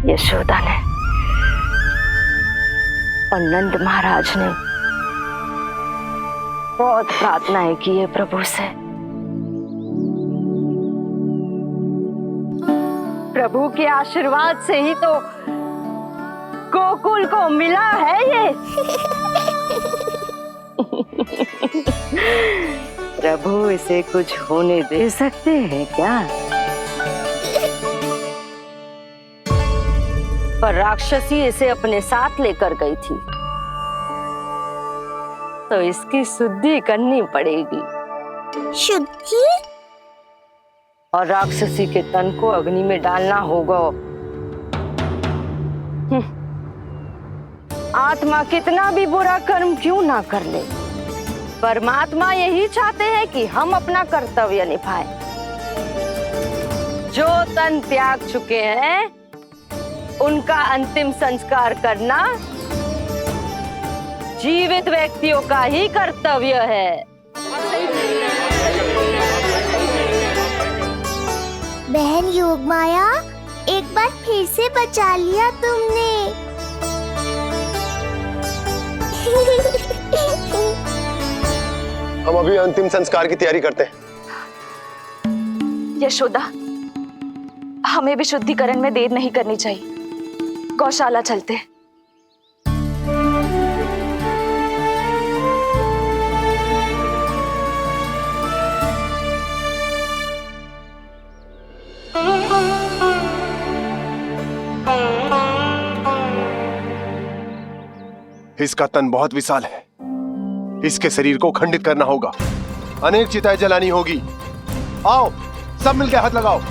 यशोदा ने और नंद महाराज ने बहुत प्रार्थनाएं की है प्रभु से। प्रभु के आशीर्वाद से ही तो गोकुल को मिला है ये। प्रभु इसे कुछ होने दे सकते हैं क्या? पर राक्षसी इसे अपने साथ लेकर गई थी, तो इसकी शुद्धि करनी पड़ेगी। शुद्धि? और राक्षसी के तन को अग्नि में डालना होगा। आत्मा कितना भी बुरा कर्म क्यों ना कर ले, परमात्मा यही चाहते हैं कि हम अपना कर्तव्य निभाएं। जो तन त्याग चुके हैं उनका अंतिम संस्कार करना जीवित व्यक्तियों का ही कर्तव्य है। बहन योगमाया, एक बार फिर से बचा लिया तुमने। हम अभी अंतिम संस्कार की तैयारी करते हैं। यशोदा, हमें भी शुद्धिकरण में देर नहीं करनी चाहिए। गौशाला चलते हैं। इसका तन बहुत विशाल है, इसके शरीर को खंडित करना होगा, अनेक चिताएं जलानी होगी। आओ सब मिलकर हाथ लगाओ।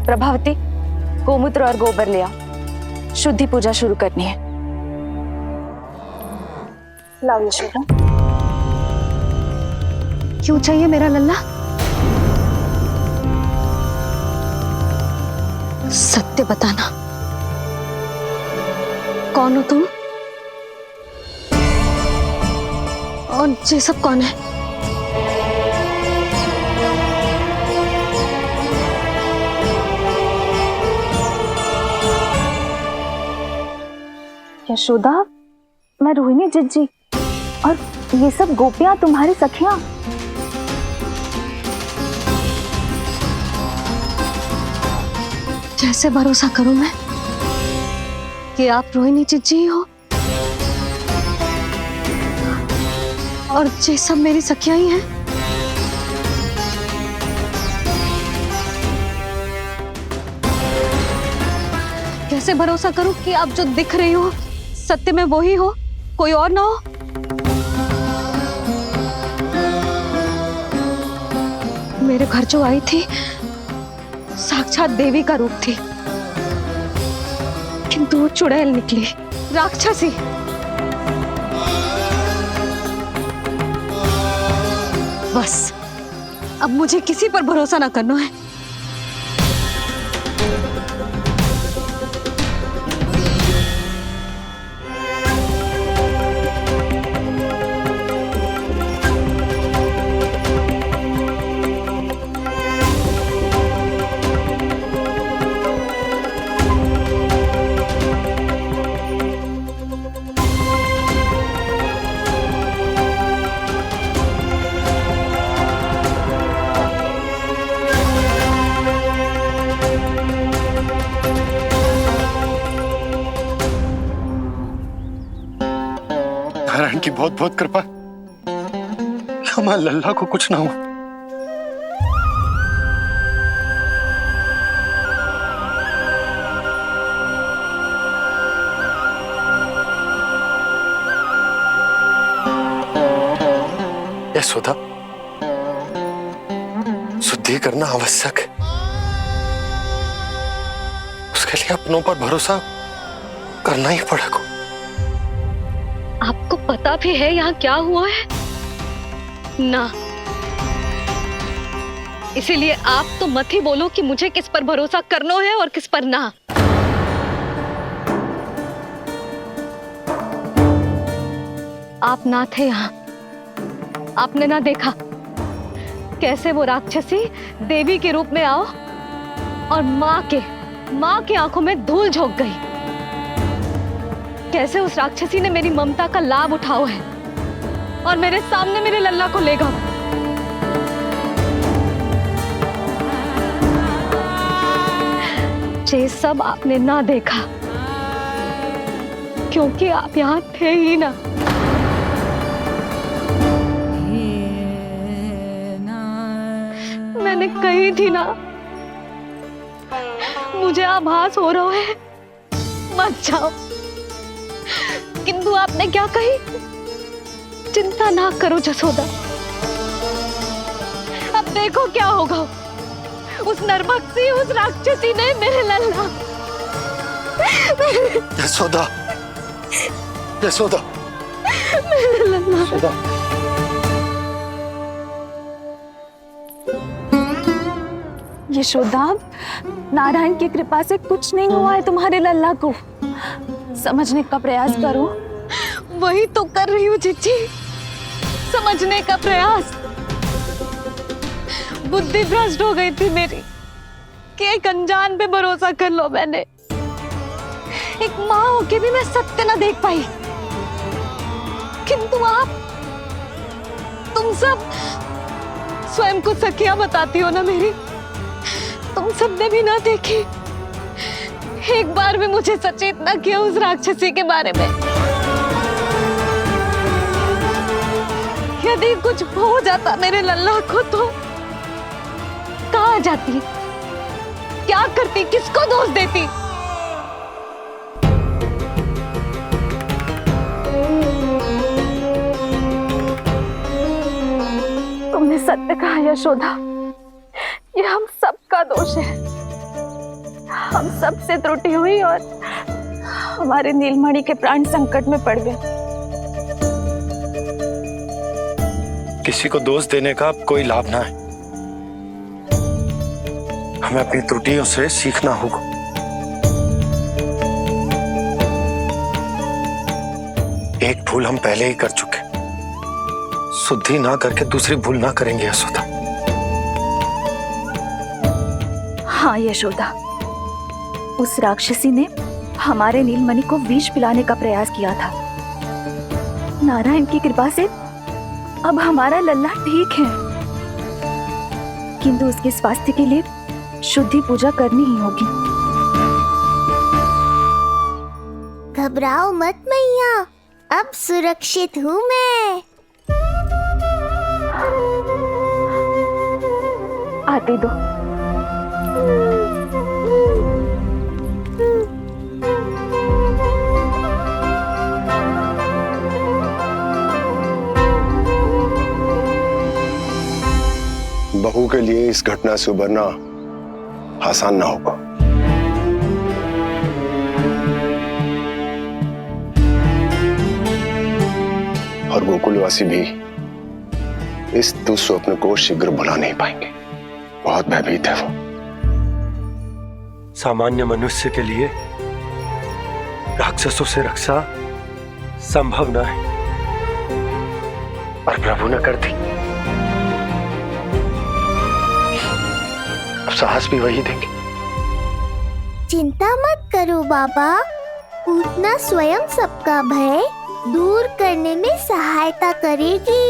प्रभावती, गोमूत्र और गोबर ले आओ। शुद्धि पूजा शुरू करनी है। लाओ यशोदा। क्यों चाहिए मेरा लल्ला? सत्य बताना, कौन हो तुम और ये सब कौन है? यशोदा, मैं रोहिणी जिज्जी और ये सब गोपियां तुम्हारी सखियां। कैसे भरोसा करूं मैं कि आप रोहिणी जिज्जी हो और ये सब मेरी सखियां ही हैं? कैसे भरोसा करूं कि आप जो दिख रही हो सत्य में वो ही हो, कोई और ना हो? मेरे घर जो आई थी साक्षात देवी का रूप थी, किंतु वो चुड़ैल निकली, राक्षसी। बस अब मुझे किसी पर भरोसा ना करना है। नारायण की बहुत बहुत कृपा, हमारे लल्ला को कुछ ना हो। यशोदा, शुद्धि करना आवश्यक है। उसके लिए अपनों पर भरोसा करना ही पड़ेगा। आपको पता भी है यहाँ क्या हुआ है ना, इसीलिए आप तो मत ही बोलो कि मुझे किस पर भरोसा करना है और किस पर ना। आप ना थे यहाँ, आपने ना देखा कैसे वो राक्षसी देवी के रूप में आओ और माँ के आंखों में धूल झोंक गई। कैसे उस राक्षसी ने मेरी ममता का लाभ उठाओ है और मेरे सामने मेरे लल्ला को ले गया। ये सब आपने ना देखा क्योंकि आप यहाँ थे ही ना। मैंने कही थी ना, मुझे आभास हो रहा है मत जाओ, किंतु आपने क्या कही? चिंता ना करो जसोदा, अब देखो क्या होगा। उस नरभक्षी, उस राक्षसी ने मेरे लल्ला। यशोदा, यशोदा, मेरे लल्ला। यशोदा। यशोदा, नारायण की कृपा से कुछ नहीं हुआ है तुम्हारे लल्ला को। समझने का प्रयास करो। वही तो कर रही हूँ जीजी, समझने का प्रयास। बुद्धि भ्रष्ट हो गई थी मेरी कि एक अनजान पे भरोसा कर लो मैंने। एक माँ होके भी मैं सत्य ना देख पाई, किंतु आप, तुम सब स्वयं को सखिया बताती हो ना मेरी, तुम सबने भी ना देखी। एक बार भी मुझे सचेत ना किया उस राक्षसी के बारे में। यदि कुछ हो जाता मेरे लल्ला को तो कहाँ जाती, क्या करती, किसको दोष देती? तुमने सत्य कहा यशोदा, ये हम सबका दोष है। हम सब से त्रुटि हुई और हमारे नीलमणि के प्राण संकट में पड़ गए। किसी को दोष देने का कोई लाभ ना है। हमें अपनी त्रुटियों से सीखना होगा। एक भूल हम पहले ही कर चुके, शुद्धि ना करके दूसरी भूल ना करेंगे यशोदा। हाँ यशोदा, उस राक्षसी ने हमारे नीलमणि को विष पिलाने का प्रयास किया था। नारायण की कृपा से अब हमारा लल्ला ठीक है, किंतु उसके स्वास्थ्य के लिए शुद्धि पूजा करनी ही होगी। घबराओ मत मैया, अब सुरक्षित हूँ मैं। आती दो। बहू के लिए इस घटना से उबरना आसान ना होगा। और गोकुलवासी भी इस दुस्वप्न को शीघ्र भुला नहीं पाएंगे। बहुत भयभीत है वो। सामान्य मनुष्य के लिए राक्षसों से रक्षा संभव न है, पर प्रभु ने कर दी। अब साहस भी वही देंगे। चिंता मत करो बाबा, पूतना स्वयं सबका भय दूर करने में सहायता करेगी।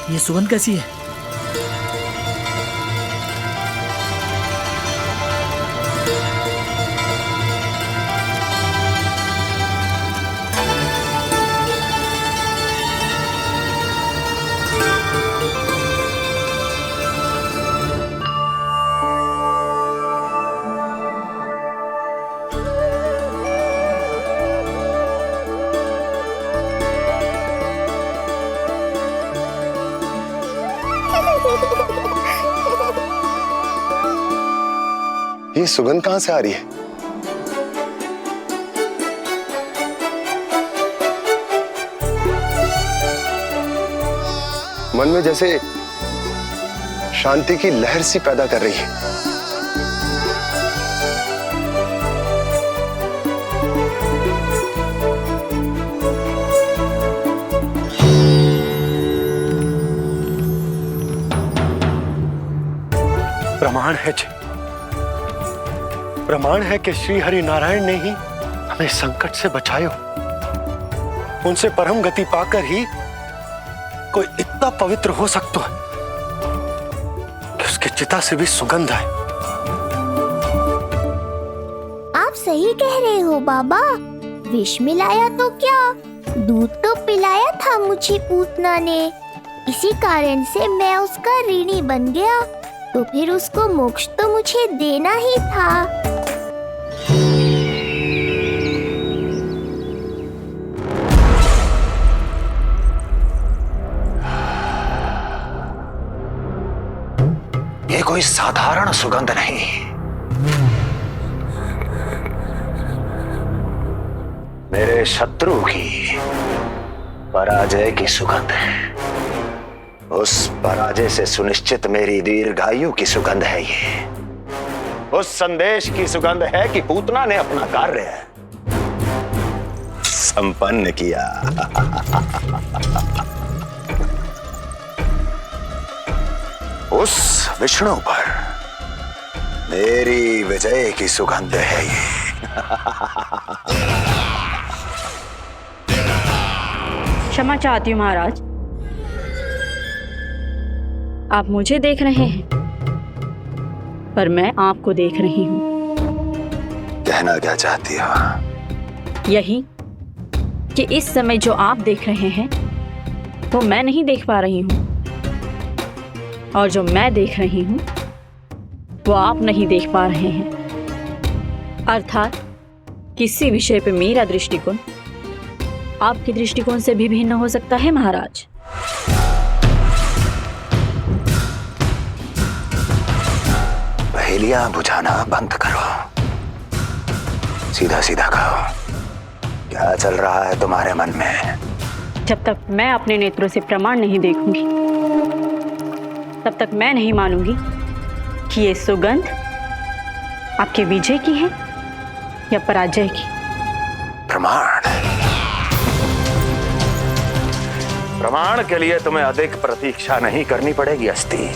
ये सुगंध कैसी है? ये सुगंध कहां से आ रही है? मन में जैसे शांति की लहर सी पैदा कर रही है। प्रमाण है जी, प्रमाण है कि श्री हरि नारायण ने ही हमें संकट से बचायो। उनसे परम गति पाकर ही कोई इतना पवित्र हो सकता है कि उसकी चिता से भी सुगंध आए। आप सही कह रहे हो बाबा। विष मिलाया तो क्या, दूध तो पिलाया था मुझे पूतना ने। इसी कारण से मैं उसका ऋणी बन गया, तो फिर उसको मोक्ष तो मुझे देना ही था। ये कोई साधारण सुगंध नहीं, मेरे शत्रु की पराजय की सुगंध है। उस पराजय से सुनिश्चित मेरी दीर्घायु की सुगंध है ये। उस संदेश की सुगंध है कि पूतना ने अपना कार्य संपन्न किया। उस विष्णु पर मेरी विजय की सुगंध है ये। क्षमा चाहती हूँ महाराज, आप मुझे देख रहे हैं पर मैं आपको देख रही हूँ। कहना क्या चाहती हो? यही कि इस समय जो आप देख रहे हैं वो मैं नहीं देख पा रही हूँ, और जो मैं देख रही हूँ वो आप नहीं देख पा रहे हैं। अर्थात किसी विषय पे मेरा दृष्टिकोण आपके दृष्टिकोण से भी भिन्न हो सकता है महाराज। पहेलियां बुझाना बंद करो, सीधा सीधा कहो, क्या चल रहा है तुम्हारे मन में? जब तक मैं अपने नेत्रों से प्रमाण नहीं देखूंगी तब तक मैं नहीं मानूंगी कि ये सुगंध आपके विजय की है या पराजय की। प्रमाण के लिए तुम्हें अधिक प्रतीक्षा नहीं करनी पड़ेगी अस्ति।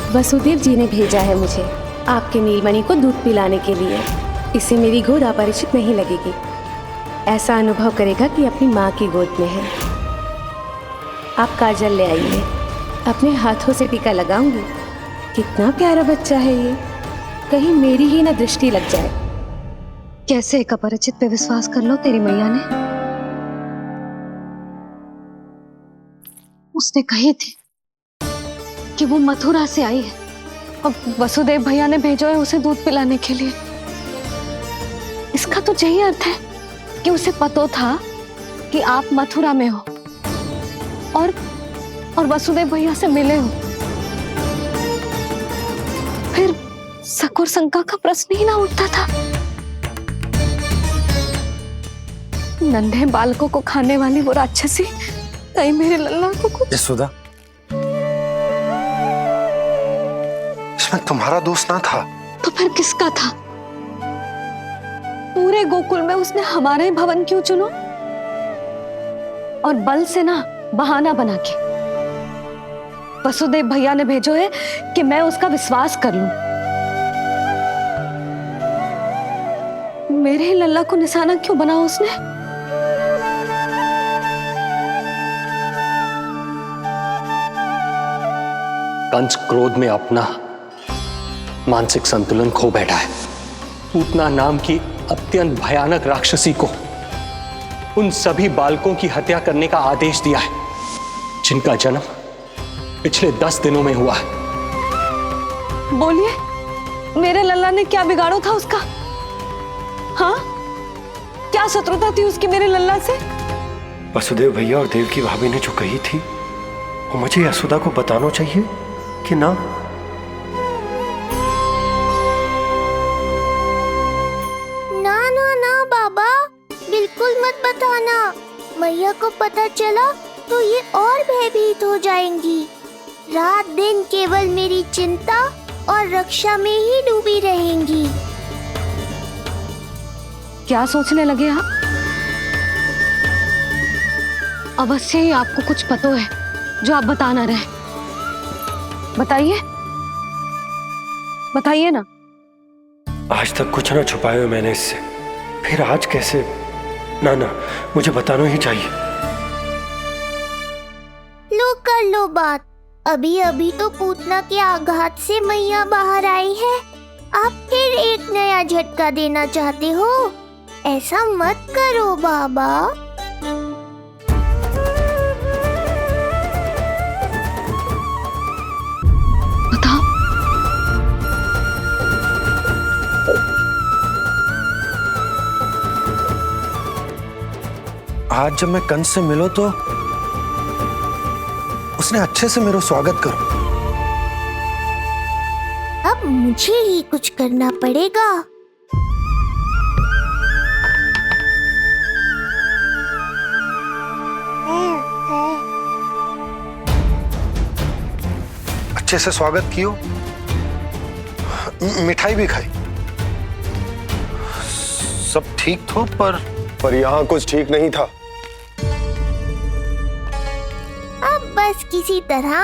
वसुदेव जी ने भेजा है मुझे आपके नीलमणि को दूध पिलाने के लिए। इससे मेरी गोद अपरिचित नहीं लगेगी, ऐसा अनुभव करेगा कि अपनी माँ की गोद में है। आप काजल ले आइए, अपने हाथों से टीका लगाऊंगी। कितना प्यारा बच्चा है ये, कहीं मेरी ही ना दृष्टि लग जाए। कैसे एक अपरिचित पे विश्वास कर लो तेरी मैया ने? उसने कही थी कि वो मथुरा से आई है और वसुदेव भैया ने भेजा है उसे दूध पिलाने के लिए। इसका तो यही अर्थ है कि उसे पता था कि आप मथुरा में हो और वसुदेव भैया से मिले हो। फिर शक और शंका का प्रश्न ही ना उठता था। नन्हे बालकों को खाने वाली वो राक्षसी कहीं मेरे लल्ला को कुछ। यशोदा, इसमें तुम्हारा दोष ना था। तो फिर किसका था? पूरे गोकुल में उसने हमारा ही भवन क्यों चुना? और बल से ना बहाना बना के वसुदेव भैया ने भेजो है कि मैं उसका विश्वास कर लूं। मेरे ही लल्ला को निशाना क्यों बनाया उसने? कंस क्रोध में अपना मानसिक संतुलन खो बैठा है। पूतना नाम की अत्यंत भयानक राक्षसी को उन सभी बालकों की हत्या करने का आदेश दिया है जिनका जन्म पिछले 10 दिनों में हुआ है। बोलिए, मेरे लल्ला ने क्या बिगाड़ो था उसका? हाँ, क्या शत्रुता थी उसकी मेरे लल्ला से? वसुदेव भैया और देवकी भाभी ने जो कही थी वो मुझे यशोदा को बताना चाहिए कि ना? ना ना ना बाबा, बिल्कुल मत बताना। मैया को पता चला तो ये और भयभीत हो जाएंगी। रात दिन केवल मेरी चिंता और रक्षा में ही डूबी रहेंगी। क्या सोचने लगे आप? अवश्य ही आपको कुछ पता है जो आप बता ना रहे। बताइए, बताइए ना। आज तक कुछ ना छुपाया हो मैंने इससे, फिर आज कैसे? ना ना, मुझे बताना ही चाहिए। लो कर लो बात। अभी अभी तो पूतना के आघात से मैया बाहर आई है, आप फिर एक नया झटका देना चाहते हो? ऐसा मत करो बाबा। बताओ। आज जब मैं कंस से मिलो तो उसने अच्छे से मेरा स्वागत करो। अब मुझे ही कुछ करना पड़ेगा। अच्छे से स्वागत कियो, मिठाई भी खाई, सब ठीक तो, पर यहाँ कुछ ठीक नहीं था। अब बस किसी तरह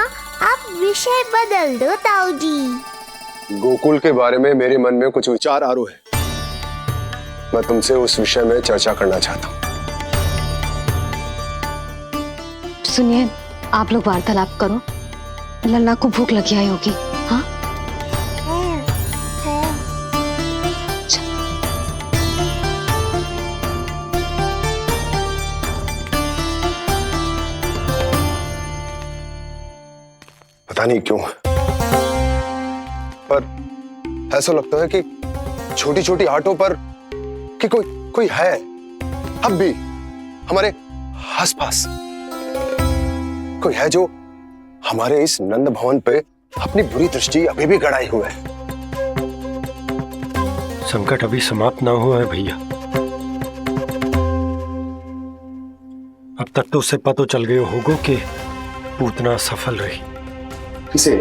आप विषय बदल दो ताऊ जी। गोकुल के बारे में मेरे मन में कुछ विचार आ रहे हैं। मैं तुमसे उस विषय में चर्चा करना चाहता हूँ। सुनिए, आप लोग वार्तालाप करो। लल्ला को भूख लगी आई होगी। हाँ, पता नहीं क्यों, पर ऐसा लगता है कि छोटी छोटी आटों पर कि कोई है अब भी हमारे आसपास। कोई है जो हमारे इस नंद भवन पे अपनी बुरी दृष्टि अभी भी गड़ाए हुए है। संकट अभी समाप्त ना हुआ है भैया। अब तक तो उसे पता चल गया होगा कि पूतना सफल रही। किसे?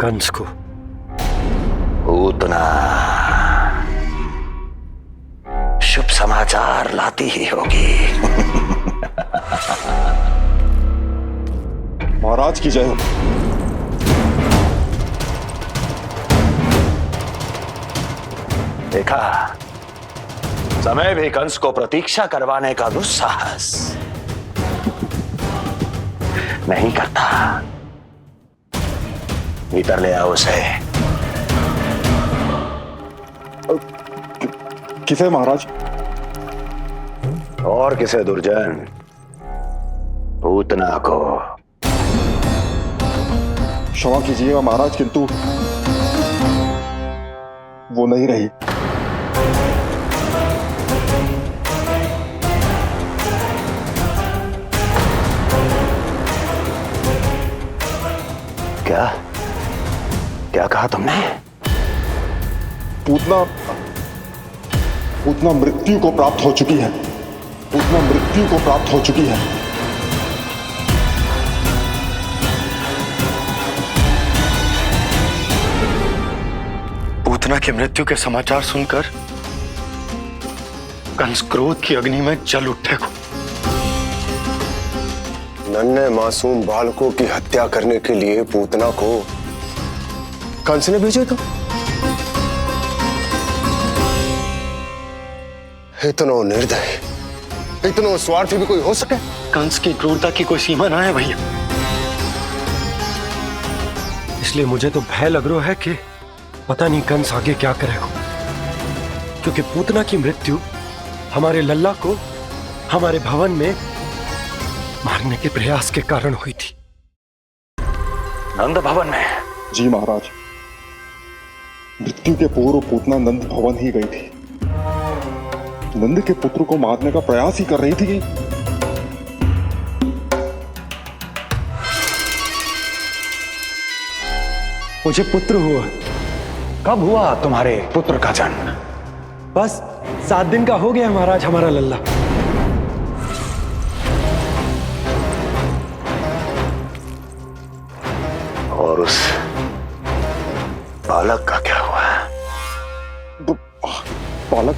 कंस को। पूतना शुभ समाचार लाती ही होगी। महाराज की जय हो। देखा, समय भी कंस को प्रतीक्षा करवाने का दुस्साहस नहीं करता। भीतर ले आओ उसे। किसे महाराज? और किसे दुर्जन? पूतना को। क्षमा कीजिएगा महाराज, किंतु वो नहीं रही। क्या क्या कहा तुमने? पूतना मृत्यु को प्राप्त हो चुकी है। पूतना मृत्यु को प्राप्त हो चुकी है। पूतना की मृत्यु के समाचार सुनकर कंस क्रोध की अग्नि में जल उठेगा। नन्हे मासूम बालकों की हत्या करने के लिए पूतना को कंस ने भेजेगा। इतना निर्दय, इतना स्वार्थी भी कोई हो सके? कंस की क्रूरता की कोई सीमा ना है भैया। इसलिए मुझे तो भय लग रहा है कि पता नहीं कंस आगे क्या करेगा, क्योंकि पूतना की मृत्यु हमारे लल्ला को हमारे भवन में मारने के प्रयास के कारण हुई थी। नंद भवन में? जी महाराज, मृत्यु के पूर्व पूतना नंद भवन ही गई थी। नंद के पुत्र को मारने का प्रयास ही कर रही थी। मुझे पुत्र हुआ। कब हुआ तुम्हारे पुत्र का जन्म? बस 7 दिन का हो गया महाराज हमारा लल्ला। और उस बालक का क्या हुआ? बालक,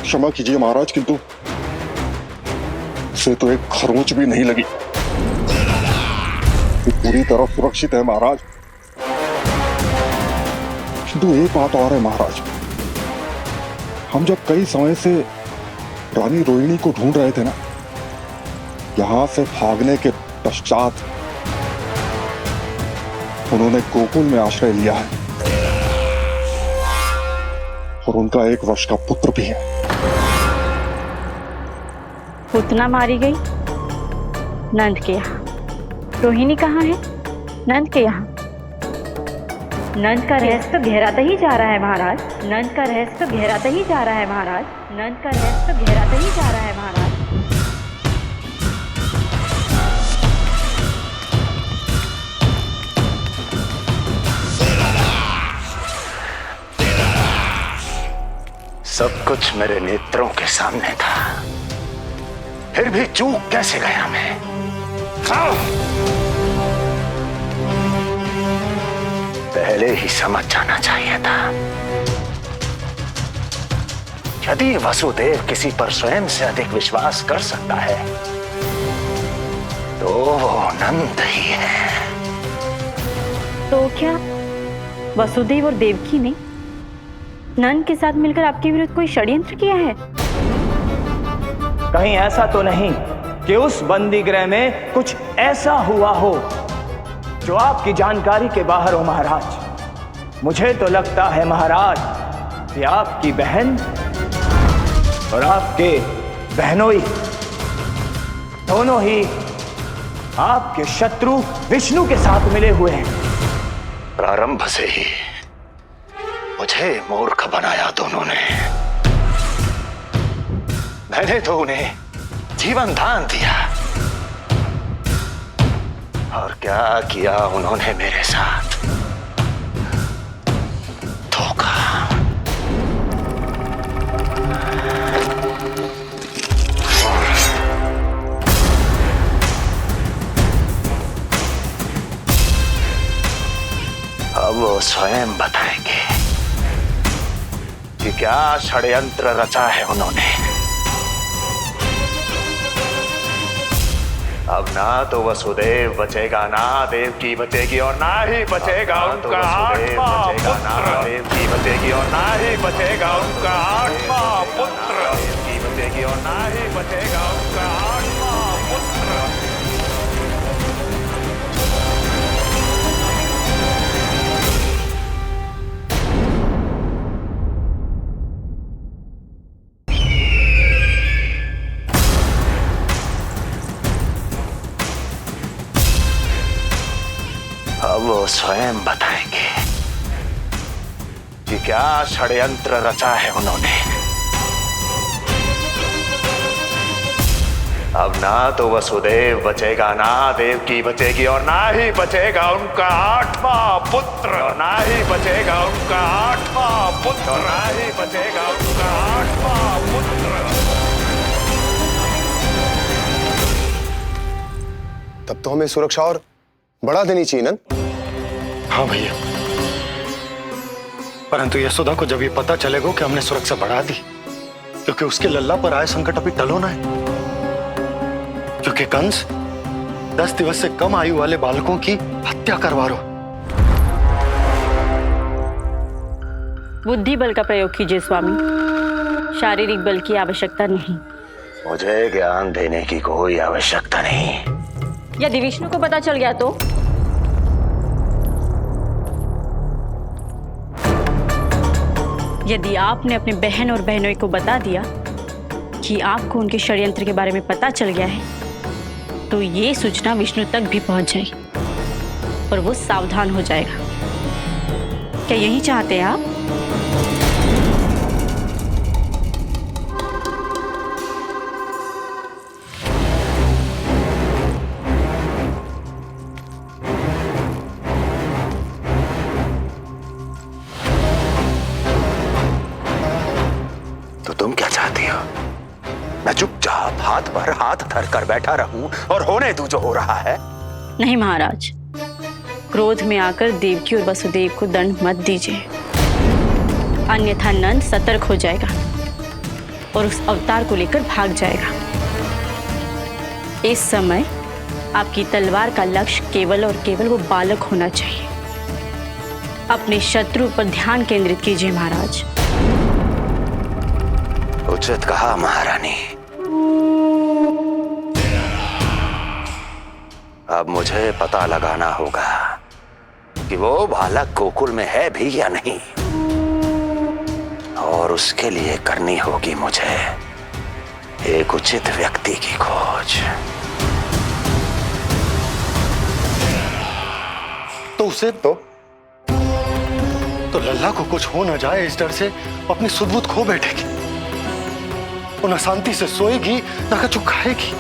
क्षमा कीजिए महाराज, किंतु उसे तो एक खरोंच भी नहीं लगी। ये पूरी तरह सुरक्षित है महाराज। किंतु एक बात और है महाराज, हम जब कई समय से रानी रोहिणी को ढूंढ रहे थे ना, यहां से भागने के पश्चात उन्होंने गोकुल में आश्रय लिया है और उनका 1 वर्ष का पुत्र भी है। पूतना मारी गई नंद के यहाँ। रोहिणी कहाँ है? नंद के यहाँ। नंद का रहस्य तो गहराता ही जा रहा है महाराज। नंद का रहस्य तो गहराता ही जा रहा है महाराज। नंद का रहस्य तो गहराता ही जा रहा है महाराज। सब कुछ मेरे नेत्रों के सामने था, फिर भी चूक कैसे गया मैं? पहले ही समझ जाना चाहिए था। यदि वसुदेव किसी पर स्वयं से अधिक विश्वास कर सकता है तो वो नंद ही है। तो क्या वसुदेव और देवकी ने नंद के साथ मिलकर आपके विरुद्ध कोई षड्यंत्र किया है? कहीं ऐसा तो नहीं कि उस बंदी गृह में कुछ ऐसा हुआ हो जो आपकी जानकारी के बाहर हो महाराज। मुझे तो लगता है महाराज कि आपकी बहन और आपके बहनोई दोनों ही आपके शत्रु विष्णु के साथ मिले हुए हैं। प्रारंभ से ही मुझे मूर्ख बनाया दोनों ने। मैंने तो उन्हें जीवन दान दिया और क्या किया उन्होंने मेरे साथ? धोखा। अब वो स्वयं बताएंगे कि क्या षड्यंत्र रचा है उन्होंने। अब ना तो वसुदेव बचेगा, ना देवकी बचेगी और ना ही बचेगा उनका आठवां पुत्र। देवकी बचेगी और ना ही बचेगा उनका आठवां पुत्र। देवकी बचेगी और ना ही बचेगा उनका आठवां पुत्र। अब वो स्वयं बताएंगे कि क्या षड्यंत्र रचा है उन्होंने। अब ना तो वसुदेव बचेगा, ना देवकी बचेगी और ना ही बचेगा उनका आठवां पुत्र। ना ही बचेगा उनका आठवां पुत्र। ना ही बचेगा उनका आठवां पुत्र। तब तो हमें सुरक्षा और बढ़ा देनी चाहिए नंद। हाँ भैया, परंतु यशोदा को जब ये पता चलेगा कि हमने सुरक्षा बढ़ा दी, क्योंकि उसके लल्ला पर आए संकट अभी टल होना है। क्योंकि कंस 10 दिवस से कम आयु वाले बालकों की हत्या करवा रहा। बुद्धि बल का प्रयोग कीजिए स्वामी, शारीरिक बल की आवश्यकता नहीं। मुझे ज्ञान देने की कोई आवश्यकता नहीं। यदि विष्णु को पता चल गया तो? यदि आपने अपनी बहन और बहनोई को बता दिया कि आपको उनके षड्यंत्र के बारे में पता चल गया है तो ये सूचना विष्णु तक भी पहुंच जाए और वो सावधान हो जाएगा। क्या यही चाहते हैं आप? तो तुम क्या चाहती हो? मैं चुपचाप हाथ पर हाथ धर कर बैठा रहूं और होने दूं जो हो रहा है? नहीं महाराज, क्रोध में आकर देवकी और वसुदेव को दंड मत दीजिए, अन्यथा नंद सतर्क हो जाएगा और उस अवतार को लेकर भाग जाएगा। इस समय आपकी तलवार का लक्ष्य केवल और केवल वो बालक होना चाहिए। अपने शत्रु पर ध्यान केंद्रित कीजिए महाराज। उचित कहा महारानी। अब मुझे पता लगाना होगा कि वो बालक गोकुल में है भी या नहीं, और उसके लिए करनी होगी मुझे एक उचित व्यक्ति की खोज। तो उसे तो लल्ला को कुछ हो ना जाए इस डर से अपनी सुध-बुध खो बैठेगी, वो न शांति से सोएगी न कुछ खाएगी।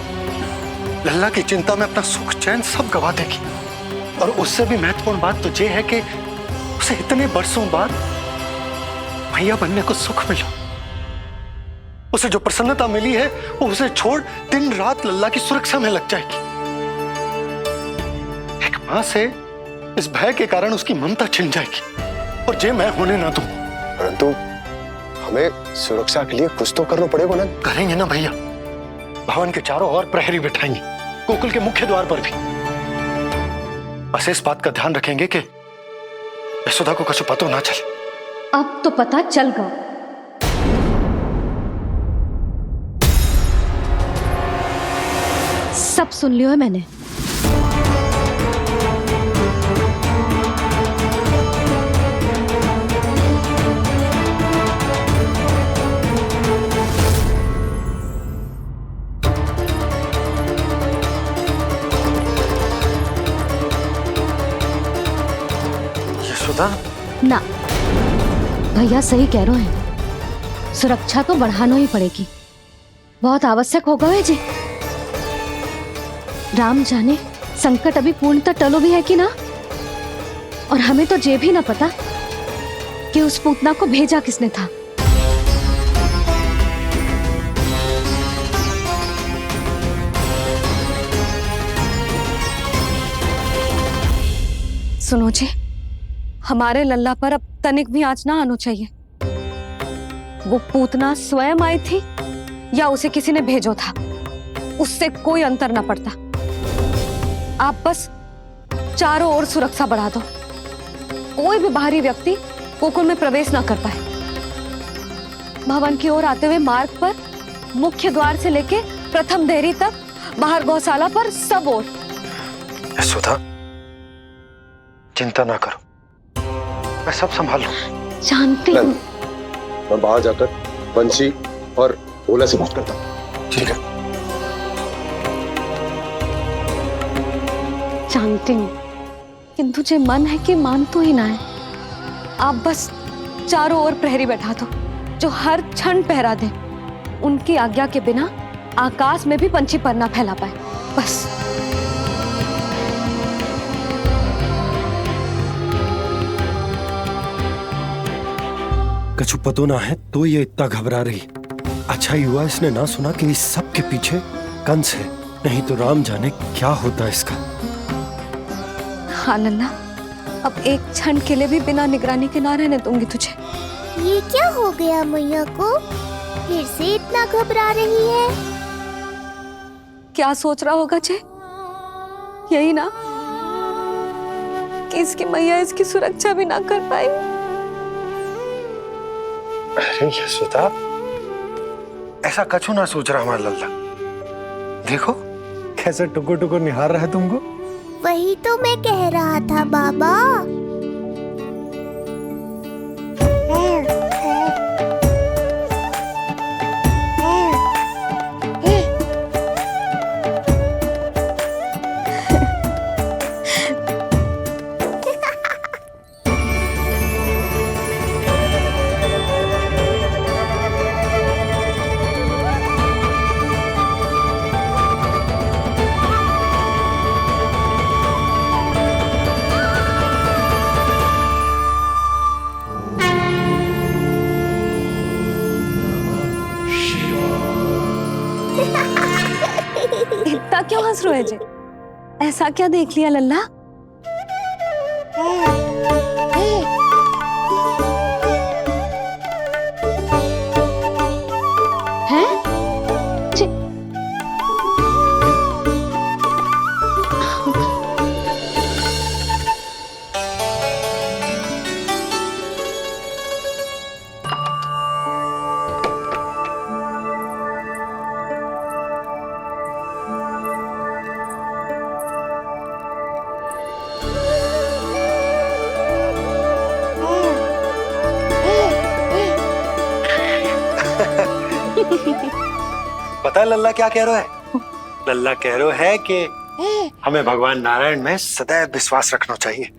लल्ला की चिंता में अपना सुख चैन सब गवा देगी। और उससे भी महत्वपूर्ण बात तो ये है कि उसे इतने बरसों बाद भैया बनने को सुख मिला। उसे जो प्रसन्नता मिली है वो उसे छोड़ दिन रात लल्ला की सुरक्षा में लग जाएगी। एक मां से इस भय के कारण उसकी ममता छिन जाएगी, और ये मैं होने ना दूं। परंतु हमें सुरक्षा के लिए कुछ तो करना पड़ेगा ना। करेंगे ना भैया, भवन के चारों ओर प्रहरी बिठाएंगे, गोकुल के मुख्य द्वार पर भी। बस इस बात का ध्यान रखेंगे कि यशोदा को कुछ पता ना चले। अब तो पता चल गया। सब सुन लियो है मैंने। ना, भैया सही कह रहे हैं, सुरक्षा तो बढ़ाना ही पड़ेगी, बहुत आवश्यक होगा है जी। राम जाने संकट अभी पूर्णतः टलो भी है कि ना, और हमें तो ये भी ना पता कि उस पूतना को भेजा किसने था। सुनो जी, हमारे लल्ला पर अब तनिक भी आंच ना आना चाहिए। वो पूतना स्वयं आई थी या उसे किसी ने भेजो था, उससे कोई अंतर ना पड़ता। आप बस चारों ओर सुरक्षा बढ़ा दो, कोई भी बाहरी व्यक्ति गोकुल में प्रवेश ना कर पाए। भवन की ओर आते हुए मार्ग पर मुख्य द्वार से लेके प्रथम देहरी तक, बाहर गौशाला पर, सब ओर। यशोदा, चिंता ना करो, मैं सब संभाल लूं। जानती हूँ। मैं बाहर जाकर बंसी और ओला से बात करता हूँ। ठीक है। जानती हूँ, किंतु जे मन है कि मान तो ही ना है। आप बस चारों ओर प्रहरी बैठा दो, जो हर क्षण पहरा दे। उनकी आज्ञा के बिना आकाश में भी पंछी पर ना फैला पाए, बस। कछु पतो ना है तो ये इतना घबरा रही। अच्छा ही हुआ इसने ना सुना कि इस सब के पीछे कंस है, नहीं तो राम जाने क्या होता इसका। हाँ लल्ला, अब एक क्षण के लिए भी बिना निगरानी के ना रहने दूंगी तुझे। ये क्या हो गया मैया को, फिर से इतना घबरा रही है? क्या सोच रहा होगा चे? यही ना कि इसकी मैया इसकी सुरक्षा भी ना कर पाई। अरे यशोदा, ऐसा कछु ना सोच रहा हमारा लल्ला। देखो कैसे टुकुर टुकुर निहार रहा है तुमको। वही तो मैं कह रहा था बाबा। रोए जे? ऐसा क्या देख लिया लल्ला? हैं? पता है लल्ला क्या कह रहा है? लल्ला कह रहा है कि हमें भगवान नारायण में सदैव विश्वास रखना चाहिए।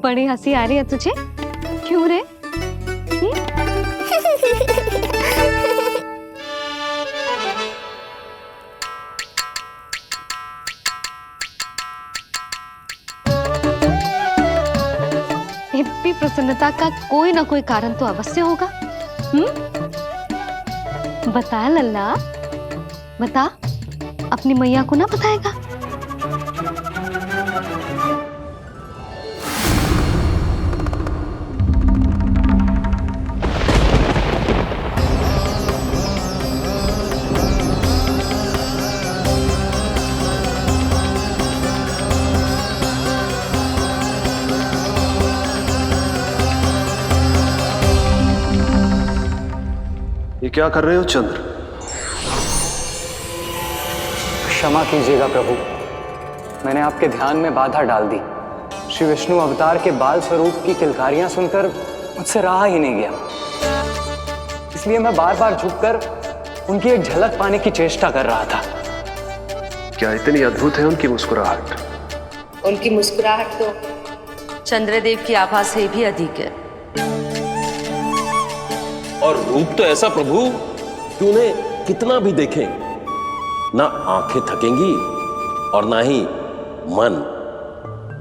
बड़ी हंसी आ रही है तुझे, क्यों रे? हिप्पी प्रसन्नता का कोई ना कोई कारण तो अवश्य होगा। बता लल्ला, बता, अपनी मैया को ना बताएगा? ये क्या कर रहे हो चंद्र? क्षमा कीजिएगा प्रभु, मैंने आपके ध्यान में बाधा डाल दी। श्री विष्णु अवतार के बाल स्वरूप की किलकारियां सुनकर मुझसे रहा ही नहीं गया, इसलिए मैं बार बार झुककर उनकी एक झलक पाने की चेष्टा कर रहा था। क्या इतनी अद्भुत है उनकी मुस्कुराहट? उनकी मुस्कुराहट तो चंद्रदेव की आभा से भी अधिक है। और रूप तो ऐसा प्रभु कि उन्हें कितना भी देखें ना आंखें थकेंगी और ना ही मन।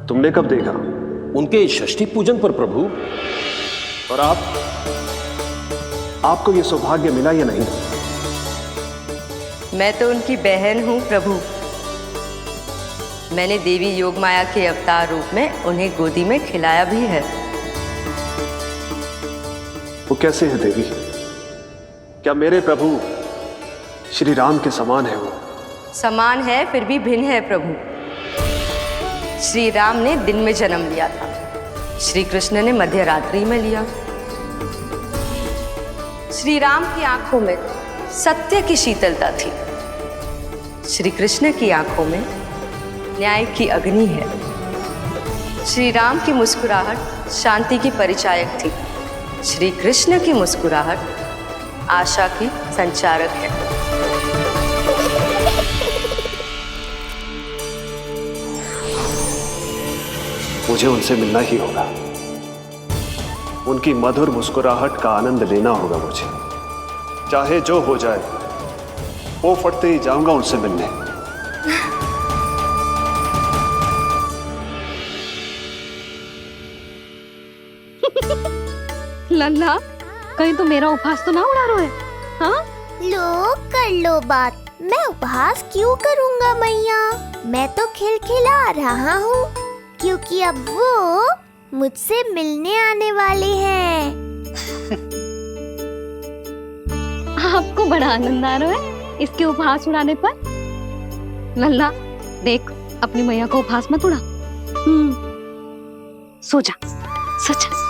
तुमने कब देखा? उनके षष्ठी पूजन पर प्रभु। और आपको यह सौभाग्य मिला या नहीं? मैं तो उनकी बहन हूं प्रभु। मैंने देवी योगमाया के अवतार रूप में उन्हें गोदी में खिलाया भी है। वो कैसे है देवी? क्या मेरे प्रभु श्री राम के समान है वो? समान है फिर भी भिन्न है प्रभु। श्री राम ने दिन में जन्म लिया था, श्री कृष्ण ने मध्य रात्रि में लिया। श्री राम की आंखों में सत्य की शीतलता थी, श्री कृष्ण की आंखों में न्याय की अग्नि है। श्री राम की मुस्कुराहट शांति की परिचायक थी, श्री कृष्ण की मुस्कुराहट आशा की संचारक है। मुझे उनसे मिलना ही होगा, उनकी मधुर मुस्कुराहट का आनंद लेना होगा मुझे। चाहे जो हो जाए, वो फटते ही जाऊंगा उनसे मिलने। लल्ला, कहीं तो मेरा उपहास तो ना उड़ा रहे? हाँ? लो कर लो बात, मैं उपहास क्यों करूँगा मैया? मैं तो खिलखिला रहा हूँ क्योंकि अब वो मुझसे मिलने आने वाले हैं। आपको बड़ा आनंद आ रहा है इसके उपहास उड़ाने पर? लल्ला देख, अपनी मैया को उपहास मत उड़ा। सो जा, सो जा।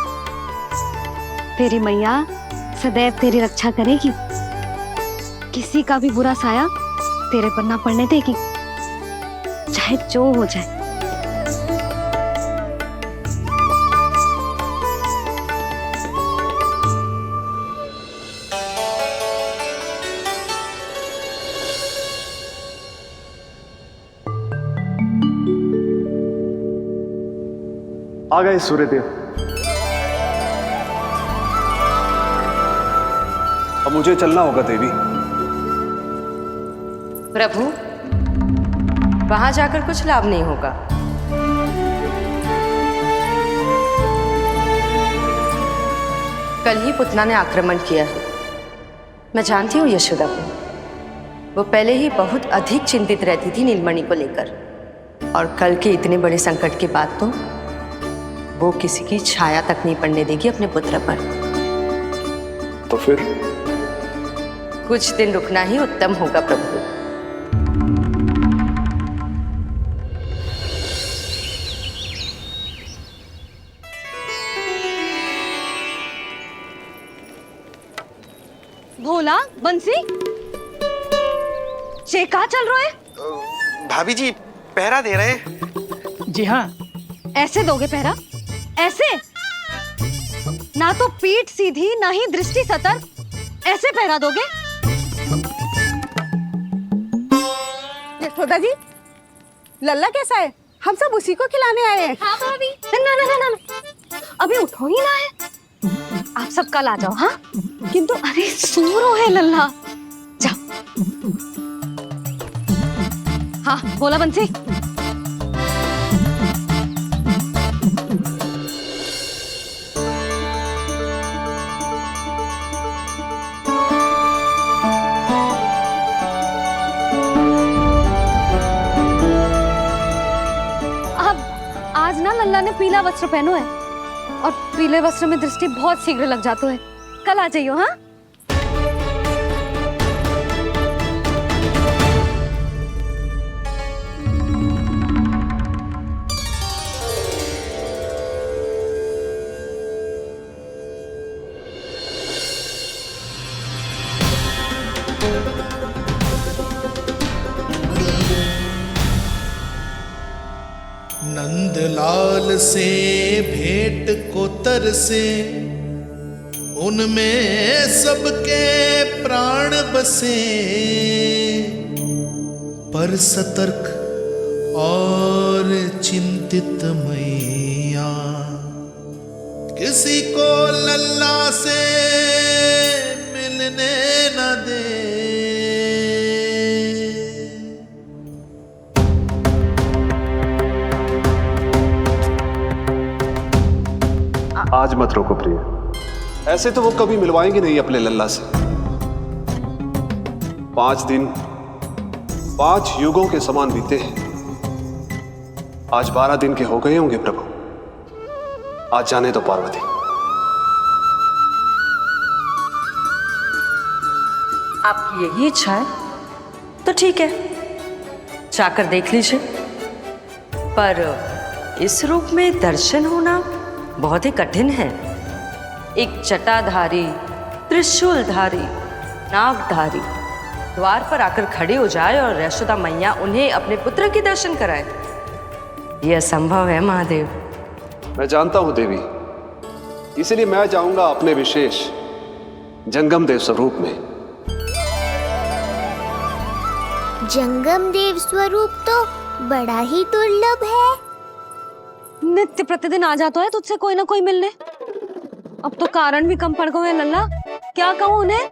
तेरी मैया सदैव तेरी रक्षा करेगी, किसी का भी बुरा साया तेरे पर ना पड़ने देगी, चाहे जो हो जाए। आ गए सूर्यदेव। अब मुझे चलना होगा देवी। प्रभु, वहां जाकर कुछ लाभ नहीं होगा। कल ही पुतना ने आक्रमण किया है। मैं जानती हूँ यशोदा को। वो पहले ही बहुत अधिक चिंतित रहती थी नीलमणि को लेकर, और कल के इतने बड़े संकट के बाद तो वो किसी की छाया तक नहीं पड़ने देगी अपने पुत्र पर। तो फिर कुछ दिन रुकना ही उत्तम होगा प्रभु। भोला, बंसी, ये कहाँ चल रहा है? भाभी जी पहरा दे रहे हैं। जी हाँ। ऐसे दोगे पहरा? ऐसे? ना तो पीठ सीधी ना ही दृष्टि सतर्क, ऐसे पहरा दोगे? यशोदा जी, लल्ला कैसा है? हम सब उसी को खिलाने आए हैं। हाँ भाभी। ना ना ना ना, अभी उठो ही ना है। आप सब कल आ जाओ। हाँ, किंतु अरे सूरो है लल्ला। जाओ। हाँ बोला बंसी। आज ना लल्ला ने पीला वस्त्र पहनो है, और पीले वस्त्र में दृष्टि बहुत शीघ्र लग जाती है। कल आ जाइयो। हाँ, नंदलाल से भेंट को तरसे, उनमें सबके प्राण बसे, पर सतर्क और चिंतित मैया किसी को लल्ला से मिलने न दे। आज मत रोको प्रिय, ऐसे तो वो कभी मिलवाएंगे नहीं अपने लल्ला से। 5 दिन 5 युगों के समान बीते हैं। आज 12 दिन के हो गए होंगे प्रभु। आज जाने दो पार्वती। आपकी यही इच्छा है तो ठीक है, जाकर देख लीजिए। पर इस रूप में दर्शन होना बहुत ही कठिन है। एक जटाधारी, त्रिशूलधारी, नागधारी द्वार पर आकर खड़े हो जाए और यशोदा मैया उन्हें अपने पुत्र के दर्शन कराए, यह असंभव है महादेव। मैं जानता हूं देवी, इसलिए मैं जाऊंगा अपने विशेष जंगम देव स्वरूप में। जंगम देव स्वरूप तो बड़ा ही दुर्लभ है। नित्य प्रतिदिन आ जाता है तुझसे कोई ना कोई मिलने। अब तो कारण भी कम पड़ गए हैं लल्ला, क्या कहूँ उन्हें।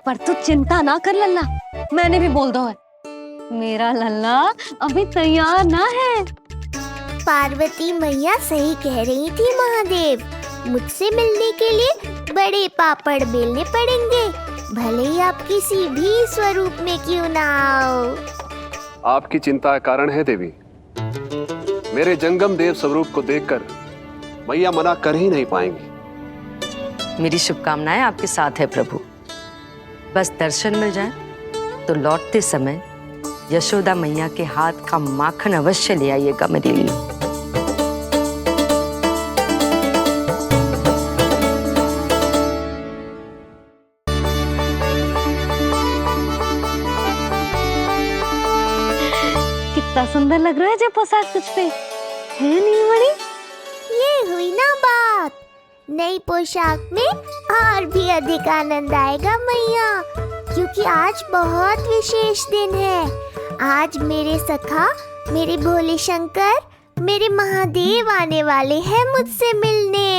पर तू चिंता ना कर लल्ला, मैंने भी बोल दो है, मेरा लल्ला अभी तैयार ना है। पार्वती मैया सही कह रही थी महादेव, मुझसे मिलने के लिए बड़े पापड़ बेलने पड़ेंगे, भले ही आप किसी भी स्वरूप में क्यों ना आओ। आपकी चिंता का कारण है देवी। मेरे जंगम देव स्वरूप को देखकर मैया मना कर ही नहीं पाएंगी। मेरी शुभकामनाएं आपके साथ है प्रभु। बस दर्शन मिल जाए तो लौटते समय यशोदा मैया के हाथ का माखन अवश्य ले आइएगा मेरे लिए। कितना सुंदर लग रहा है जब पोशाक तुझ पे है नीलमणि। ये हुई ना बात, नई पोशाक में और भी अधिक आनंद आएगा मैया, क्योंकि आज बहुत विशेष दिन है। आज मेरे सखा, मेरे भोले शंकर मेरे महादेव आने वाले हैं मुझसे मिलने।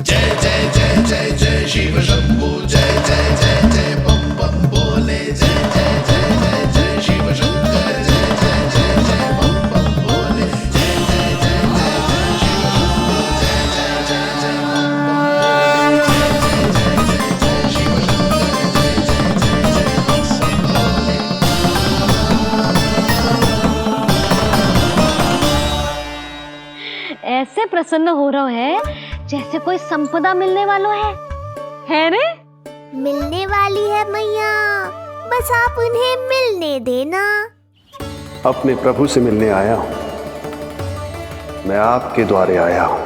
जय जय जय जय जय शिव शंभू, जय जय जय जय बम बम बोले, जय जय जय जय जय शिव शंकर, जय जय जय जय बम बम बोले, जय जय जय जय जय शिव शंभू, जय जय जय जय बम बम बोले, जय जय जय जय शिव शंकर, जय जय जय जय बम बम बोले। ऐसे प्रसन्न हो रहा है जैसे कोई संपदा मिलने वाला है रे? मिलने वाली है मैया, बस आप उन्हें मिलने देना। अपने प्रभु से मिलने आया हूं, मैं आपके द्वारे आया हूं,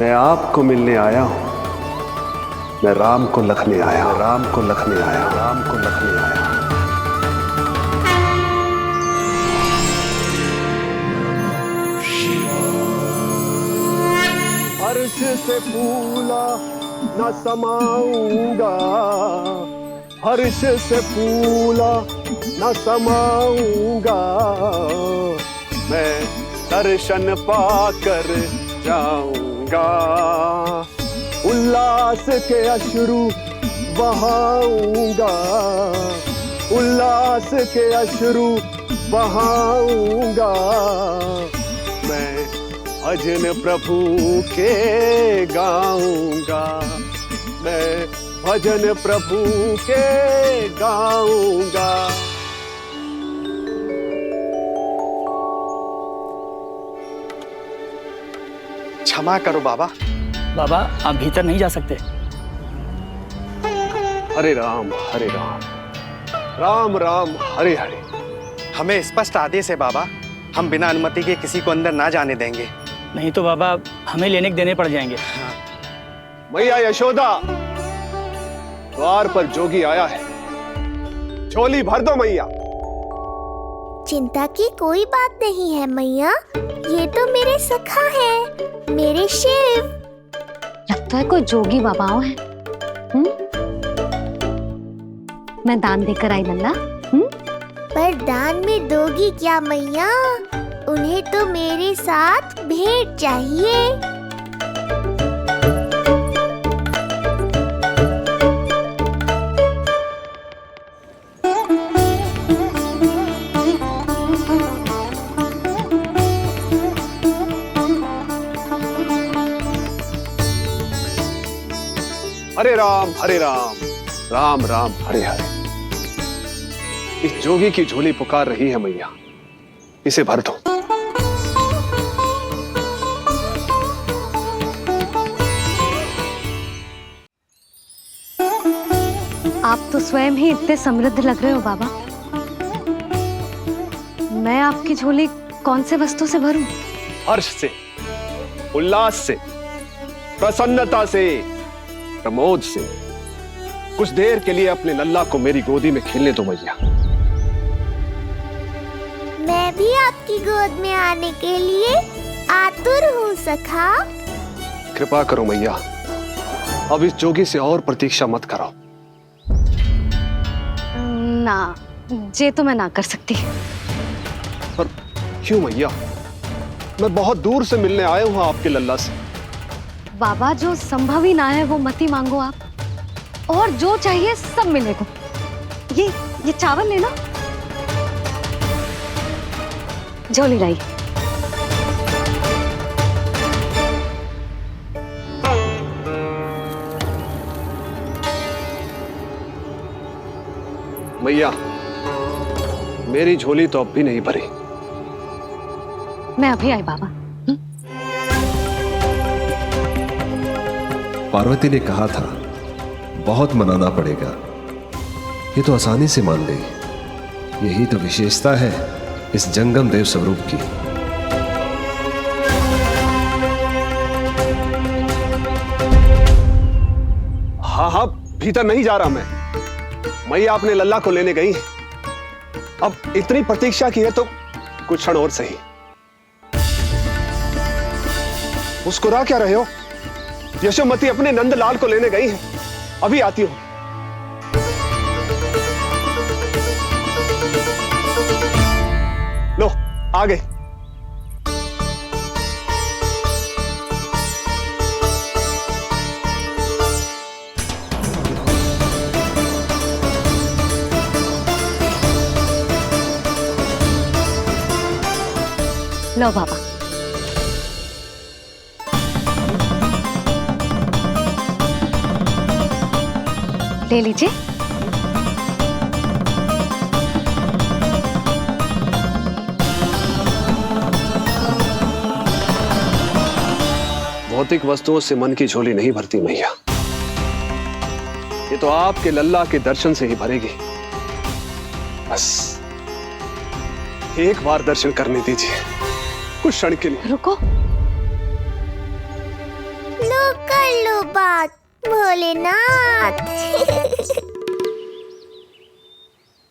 मैं आपको मिलने आया हूं, मैं राम को लखने आया हूं, राम को लखने आया हूं, राम को लखने आया हूं। हर्ष से फूला न समाऊंगा, हर्ष से फूला न समाऊंगा, मैं दर्शन पाकर जाऊंगा, उल्लास के अश्रु बहाऊंगा, उल्लास के अश्रु बहाऊंगा, मैं भजन प्रभु के गाऊंगा, मैं भजन प्रभु के गाऊंगा। क्षमा करो बाबा। बाबा आप भीतर नहीं जा सकते। हरे राम हरे राम, राम राम हरे हरे। हमें स्पष्ट आदेश है बाबा, हम बिना अनुमति के किसी को अंदर ना जाने देंगे। नहीं तो बाबा हमें लेने के देने पड़ जाएंगे। मैया यशोदा, द्वार पर जोगी आया है, झोली भर दो मैया। चिंता की कोई बात नहीं है मैया, ये तो मेरे सखा है, मेरे शिव। लगता है कोई जोगी बाबाओं है। मैं दान देकर आई लल्ला। पर दान में दोगी क्या मैया? उन्हें तो मेरे साथ भेंट चाहिए। हरे राम हरे राम, राम राम हरे हरे। इस जोगी की झोली पुकार रही है मैया, इसे भर दो। आप तो स्वयं ही इतने समृद्ध लग रहे हो बाबा। मैं आपकी झोली कौन से वस्तु से भरूं? हर्ष से, उल्लास से, प्रसन्नता से, प्रमोद से। कुछ देर के लिए अपने लल्ला को मेरी गोदी में खेलने दो मैया। मैं भी आपकी गोद में आने के लिए आतुर हूँ सखा। कृपा करो मैया, अब इस जोगी से और प्रतीक्षा मत कराओ। ना, ये तो मैं ना कर सकती। पर क्यों मैया? मैं बहुत दूर से मिलने आया हूँ आपके लल्ला से। बाबा जो संभव ही ना है वो मत ही मांगो आप, और जो चाहिए सब मिलेगा। ये चावल लेना, झोली लाई। मैया, मेरी झोली तो अब भी नहीं भरी। मैं अभी आई बाबा। पार्वती ने कहा था बहुत मनाना पड़ेगा, ये तो आसानी से मान गई। यही तो विशेषता है इस जंगम देव स्वरूप की। हाँ हाँ, भीतर नहीं जा रहा मैं। मैया अपने लल्ला को लेने गई है। अब इतनी प्रतीक्षा की है तो कुछ क्षण और सही। मुस्कुरा क्या रहे हो? यशोमती अपने नंदलाल को लेने गई है, अभी आती हूं। लो, आ गई। लो बाबा। ले लीजिए। भौतिक वस्तुओं से मन की झोली नहीं भरती मैया, ये तो आपके लल्ला के दर्शन से ही भरेगी। बस एक बार दर्शन करने दीजिए, कुछ क्षण के लिए। रुको। लो कर लो बात भोलेनाथ।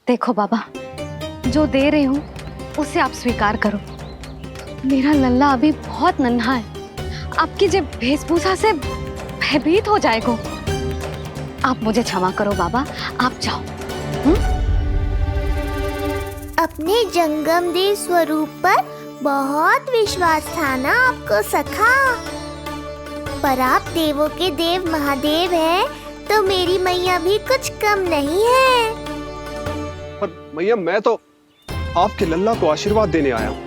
देखो बाबा, जो दे रही हूँ उसे आप स्वीकार करो। मेरा लल्ला अभी बहुत नन्हा है, आपकी जे वेशभूषा से भयभीत हो जाएगा। आप मुझे क्षमा करो बाबा, आप जाओ। अपने जंगम देव स्वरूप पर बहुत विश्वास था ना आपको सखा, पर आप देवों के देव महादेव हैं, तो मेरी मैया भी कुछ कम नहीं है। पर मैया, मैं तो आपके लल्ला को आशीर्वाद देने आया हूँ।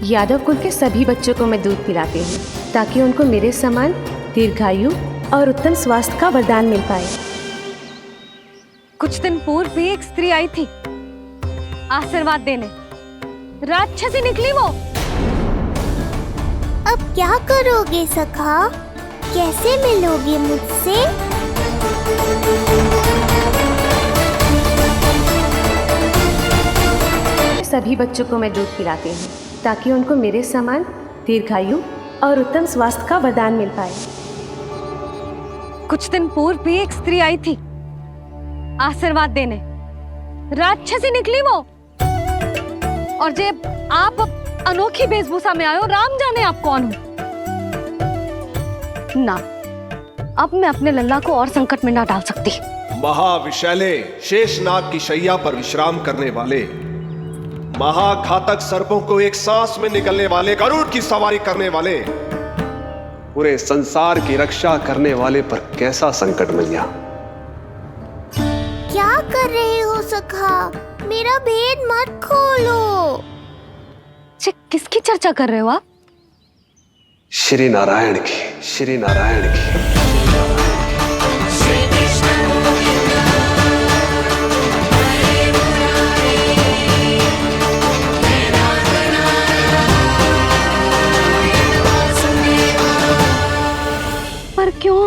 यादव कुल के सभी बच्चों को मैं दूध पिलाती हूँ ताकि उनको मेरे समान दीर्घायु और उत्तम स्वास्थ्य का वरदान मिल पाए। कुछ दिन पूर्व भी एक स्त्री आई थी आशीर्वाद देने, राक्षसी निकली वो। अब क्या करोगे सखा, कैसे मिलोगे मुझसे? सभी बच्चों को मैं दूध पिलाती हूँ ताकि उनको मेरे समान दीर्घायु और उत्तम स्वास्थ्य का वरदान मिल पाए। कुछ दिन पूर्व भी एक स्त्री आई थी आशीर्वाद देने, राक्षसी निकली वो। और जब आप अनोखी वेशभूषा में आए हो, राम जाने आप कौन हो ना। अब मैं अपने लल्ला को और संकट में ना डाल सकती। महाविशैले शेषनाग की शैया पर विश्राम करने वाले, महाघातक सर्पों को एक सांस में निकलने वाले, गरुड़ की सवारी करने वाले, पूरे संसार की रक्षा करने वाले पर कैसा संकट मैया। क्या कर रहे हो सखा, मेरा भेद मत खोलो। किसकी चर्चा कर रहे हो आप? श्री नारायण की, श्री नारायण की। पर क्यों?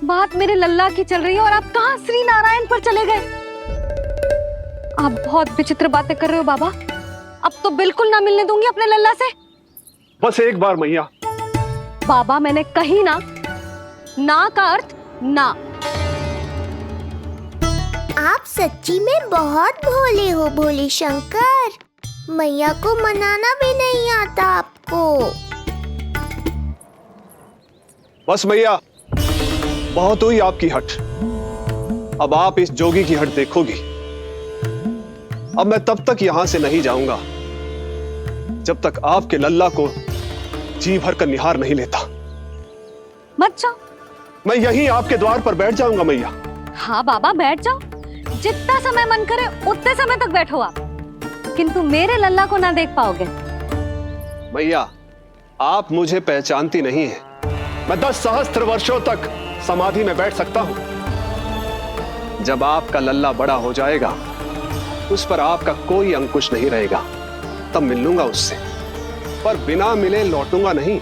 बात मेरे लल्ला की चल रही है और आप कहाँ श्री नारायण पर चले गए? आप बहुत विचित्र बातें कर रहे हो बाबा। अब तो बिल्कुल ना मिलने दूंगी अपने लल्ला से। बस एक बार मैया। बाबा मैंने कही ना, ना का अर्थ ना। आप सच्ची में बहुत भोले हो भोले शंकर, मैया को मनाना भी नहीं आता आपको। बस मैया, बहुत हुई आपकी हट। अब आप इस जोगी की हट देखोगी। अब मैं तब तक यहां से नहीं जाऊंगा जब तक आपके लल्ला को जी भर कर निहार नहीं लेता। मत जाओ। मैं यहीं आपके द्वार पर बैठ जाऊंगा मैया। हाँ बाबा बैठ जाओ, जितना समय मन करे उतने समय तक बैठो आप, किंतु मेरे लल्ला को ना देख पाओगे। मैया, आप मुझे पहचानती नहीं है। मैं 10 सहस्त्र वर्षों तक समाधि में बैठ सकता हूं। जब आपका लल्ला बड़ा हो जाएगा, उस पर आपका कोई अंकुश नहीं रहेगा, तब मिल लूंगा उससे, पर बिना मिले लौटूंगा नहीं।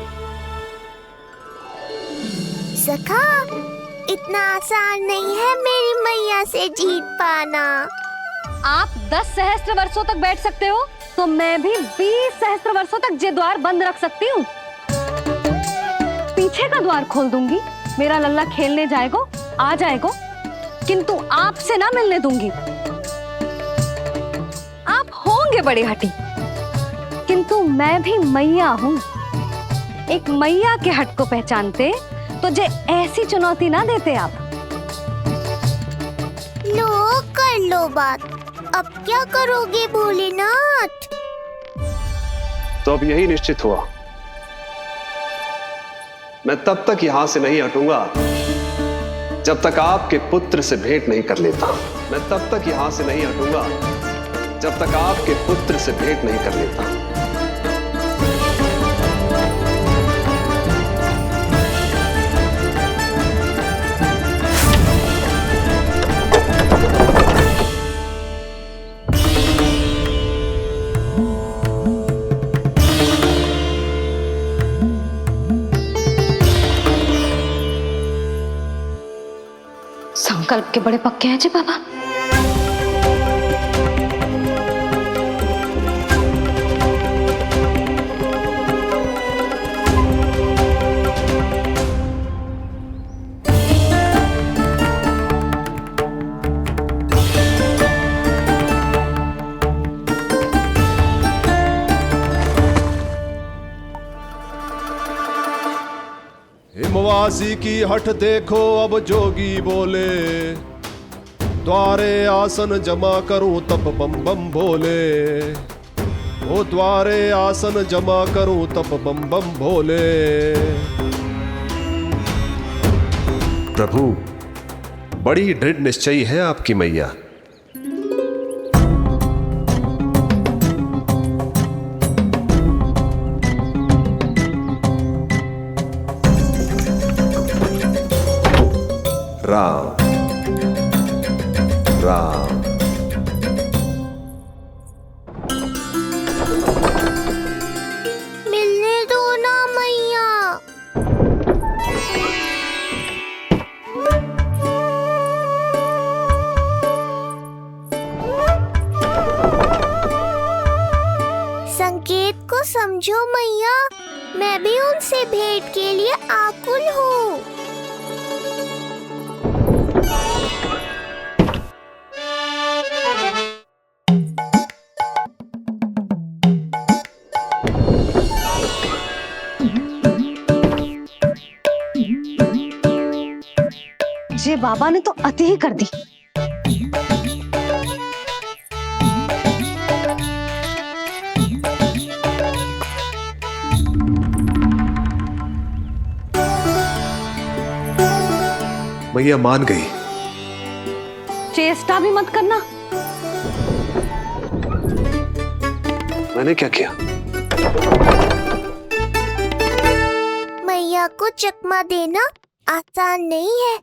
सखा, इतना आसान नहीं है मेरी मैया से जीत पाना। आप 10 सहस्त्र वर्षों तक बैठ सकते हो, तो मैं भी 20 सहस्त्र वर्षों तक ये द्वार बंद रख सकती हूँ। पीछे का द्वार खोल दूंगी, मेरा लल्ला खेलने जाएगा, आ जाएगा, किंतु आपसे ना मिलने दूंगी। आप होंगे बड़ी हठी, किंतु मैं भी मैया हूँ। एक मैया के हट को पहचानते तो जे ऐसी चुनौती ना देते आप। लो कर लो बात, अब क्या करोगे भोलेनाथ? तो अब यही निश्चित हुआ, मैं तब तक यहां से नहीं हटूंगा जब तक आपके पुत्र से भेंट नहीं कर लेता। मैं तब तक यहां से नहीं हटूंगा जब तक आपके पुत्र से भेंट नहीं कर लेता। संकल्प के बड़े पक्के हैं जी बाबा। हिमवासी की हठ देखो अब जोगी बोले, द्वारे आसन जमा करूं तब बम बम भोले। ओ द्वारे आसन जमा करूं तब बम बम भोले। प्रभु, बड़ी दृढ़ निश्चयी है आपकी मैया। राम राम। मिलने दो ना मैया। संकेत को समझो मैया, मैं भी उनसे भेंट के लिए आकुल हूँ। ये बाबा ने तो अति ही कर दी। मैया मान गई। चेष्टा भी मत करना। मैंने क्या किया? मैया को चकमा देना आसान नहीं है।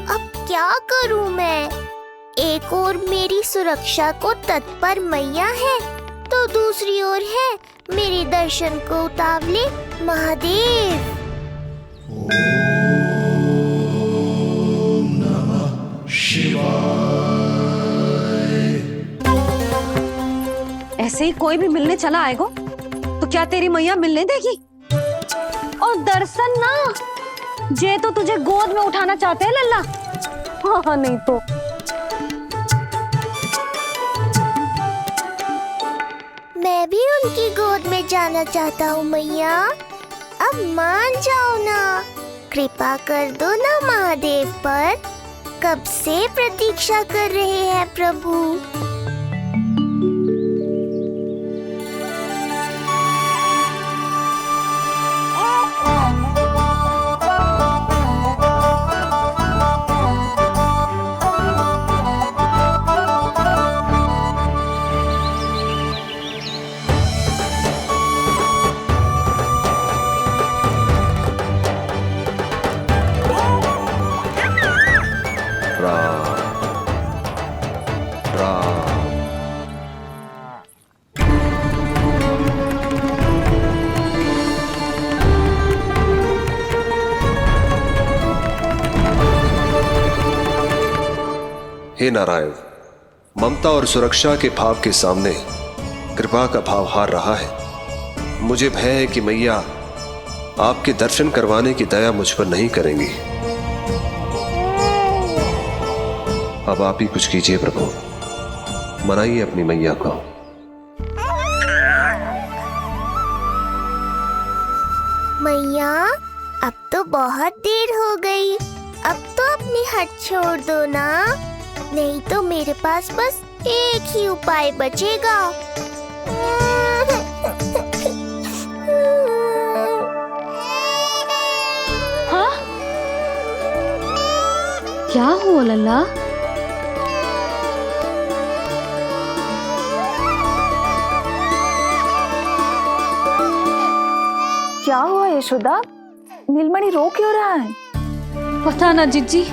अब क्या करूं मैं? एक ओर मेरी सुरक्षा को तत्पर मैया है, तो दूसरी ओर है मेरे दर्शन को उतावले महादेव। ऐसे ही कोई भी मिलने चला आएगा तो क्या तेरी मैया मिलने देगी? और दर्शन ना, जे तो तुझे गोद में उठाना चाहते हैं लल्ला। हाँ नहीं तो मैं भी उनकी गोद में जाना चाहता हूँ मैया। अब मान जाओ ना, कृपा कर दो ना महादेव पर। कब से प्रतीक्षा कर रहे हैं प्रभु। हे नारायण, ममता और सुरक्षा के भाव के सामने कृपा का भाव हार रहा है। मुझे भय है कि मैया आपके दर्शन करवाने की दया मुझ पर नहीं करेंगी। अब आप ही कुछ कीजिए प्रभु, मनाइए अपनी मैया को। मैया, अब तो बहुत देर हो गई। अब तो अपनी हट छोड़ दो ना, नहीं तो मेरे पास बस एक ही उपाय बचेगा। हाँ? क्या हुआ लल्ला? यशोदा, नीलमणि रो क्यों रहा है? पता ना जीजी,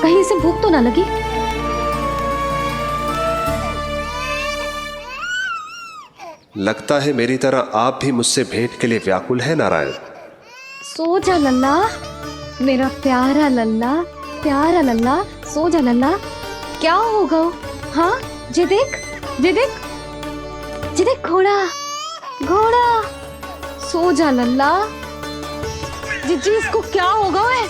कहीं से भूख तो ना लगी। लगता है मेरी तरह आप भी मुझसे भेंट के लिए व्याकुल है नारायण। सो जा लल्ला, मेरा प्यारा लल्ला, प्यारा लल्ला, सो जा लल्ला। क्या होगा? हाँ, जे देख, जे देख, जे देख, घोड़ा, घोड़ा। सो जा लल्ला। जीजी, इसको क्या होगा? है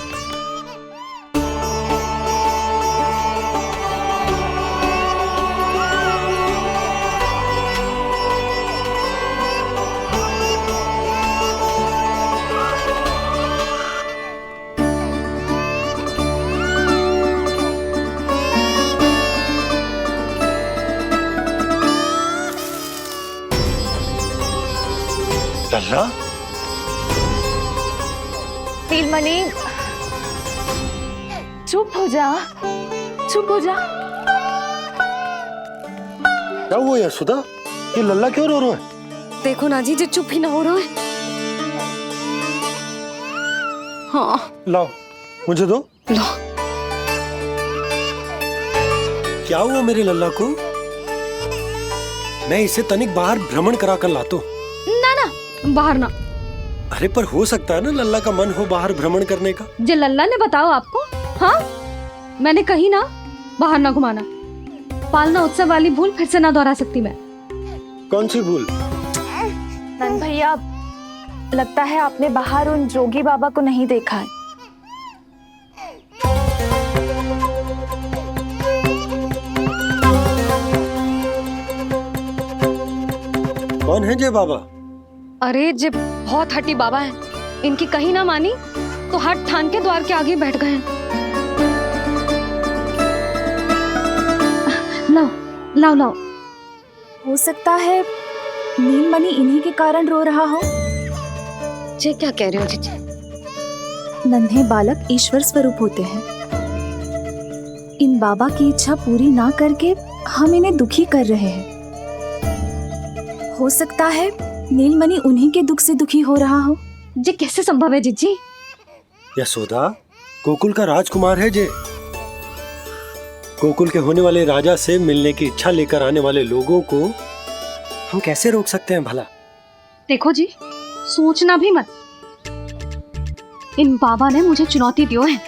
लल्ला, नीलमणि, चुप हो जा, चुप हो जा। क्या हुआ यशोदा? ये लल्ला क्यों रो रहा है? देखो ना जी, जे चुप ही ना हो रहा है। हाँ, लाओ, मुझे दो। लो। क्या हुआ मेरे लल्ला को? मैं इसे तनिक बाहर भ्रमण करा कर लाता हूँ। ना ना, बाहर ना। अरे पर हो सकता है ना लल्ला का मन हो बाहर भ्रमण करने का। जे लल्ला ने बताओ आपको? हाँ, मैंने कही ना बाहर ना घुमाना। पालना उत्सव वाली भूल फिर से ना दोहरा सकती मैं। कौन सी भूल? नंद भैया, लगता है आपने बाहर उन जोगी बाबा को नहीं देखा है। कौन है जय बाबा? अरे जे बहुत हट्टी बाबा है, इनकी कहीं ना मानी तो हट ठान के द्वार के आगे बैठ गए। लाओ लाओ लाओ। हो सकता है नीलमणि इन्हीं के कारण रो रहा हो। जे क्या कह रहे हो जीजी? नन्हे बालक ईश्वर स्वरूप होते हैं। इन बाबा की इच्छा पूरी ना करके हम इन्हें दुखी कर रहे हैं। हो सकता है नीलमणि उन्हीं के दुख से दुखी हो रहा हो। जे कैसे संभव है जीजी? यशोदा, गोकुल का राजकुमार है जे। गोकुल के होने वाले राजा से मिलने की इच्छा लेकर आने वाले लोगों को हम कैसे रोक सकते हैं भला? देखो जी, सोचना भी मत। इन बाबा ने मुझे चुनौती दियो है,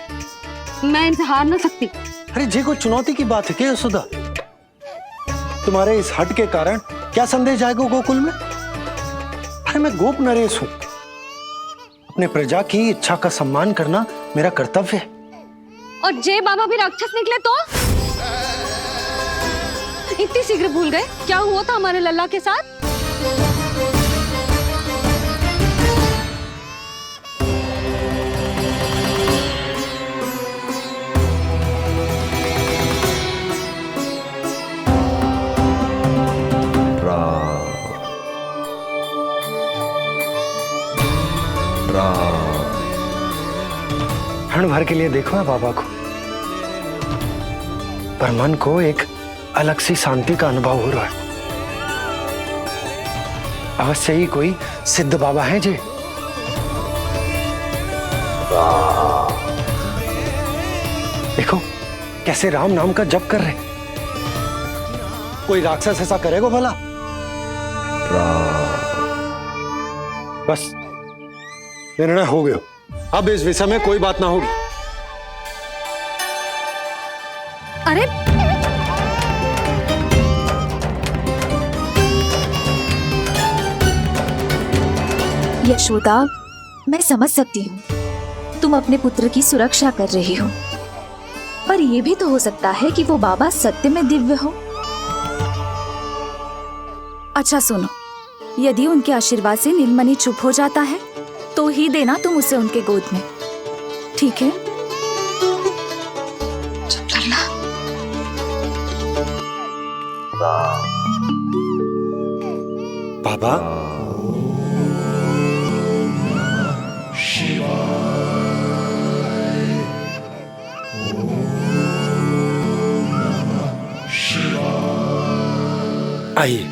मैं इनसे हार ना सकती। अरे जे कोई चुनौती की बात है क्या यशोदा? तुम्हारे इस हट के कारण क्या संदेश जाएगा गोकुल में? अरे मैं गोप नरेश हूं। अपने प्रजा की इच्छा का सम्मान करना मेरा कर्तव्य है। और जे बाबा भी राक्षस निकले तो? इतनी शीघ्र भूल गए क्या हुआ था हमारे लल्ला के साथ? क्षण भर के लिए देखो है बाबा को, पर मन को एक अलग सी शांति का अनुभव हो रहा है। अवश्य ही कोई सिद्ध बाबा है जी। देखो कैसे राम नाम का जप कर रहे। कोई राक्षस ऐसा करेगा भला? बस निर्णय हो गया, अब इस विषय में कोई बात ना होगी। अरे यशोदा, मैं समझ सकती हूँ तुम अपने पुत्र की सुरक्षा कर रही हो, पर यह भी तो हो सकता है कि वो बाबा सत्य में दिव्य हो। अच्छा सुनो, यदि उनके आशीर्वाद से नीलमणि चुप हो जाता है तो ही देना तुम उसे उनके गोद में, ठीक है? चुप लल्ला। बाबा, आइए।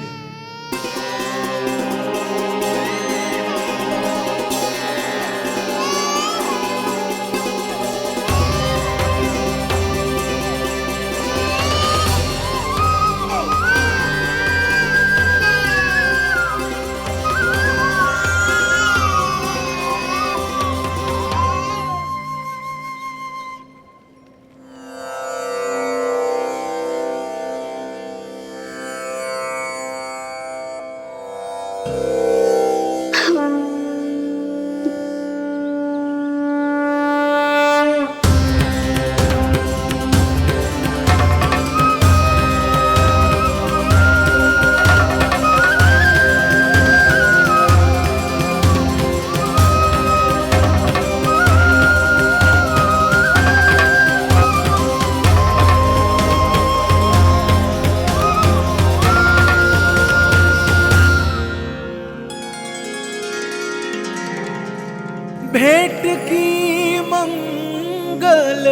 भेंट की मंगल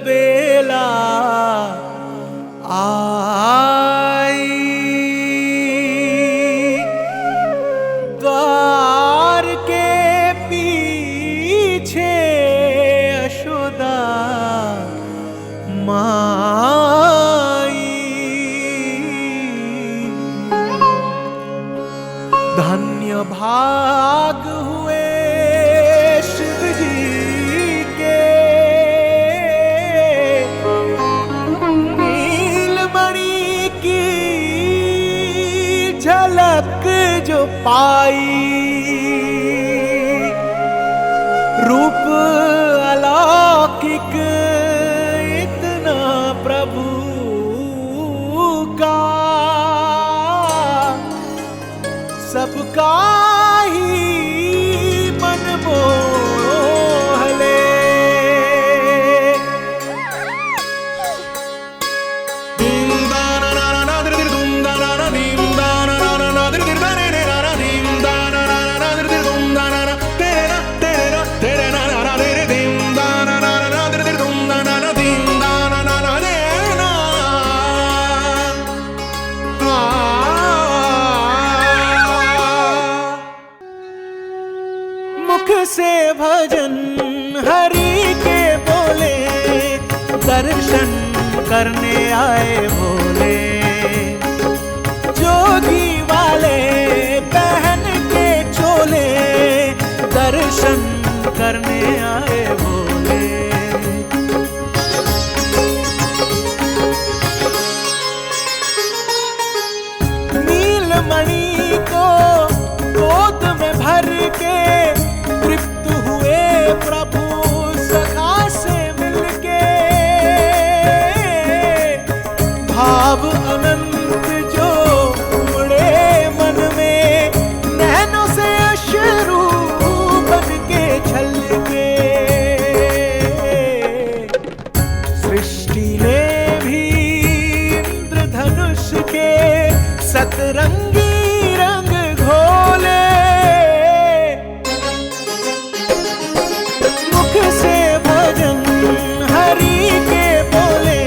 बेला आई, द्वार के पीछे यशोदा माई। धन्य भाग हुए शिव जी के, नीलमणि की झलक जो पाई। रूप अलौकिक इतना प्रभु का, सबका ही मन मोह ले। मुख से भजन हरि के बोले, दर्शन करने आए भोले। जोगी वाले पहन के चोले, दर्शन करने आए भोले। नीलमणि को गोद में भर के तृप्त हुए प्रभु सखा से मिलके। भाव अनंत जो उमड़े मन में, नैनों से अश्रु बन के छलके। सृष्टि ने भी इंद्रधनुष के सतरंगी रंग घोले। मुख से भजन हरि के बोले,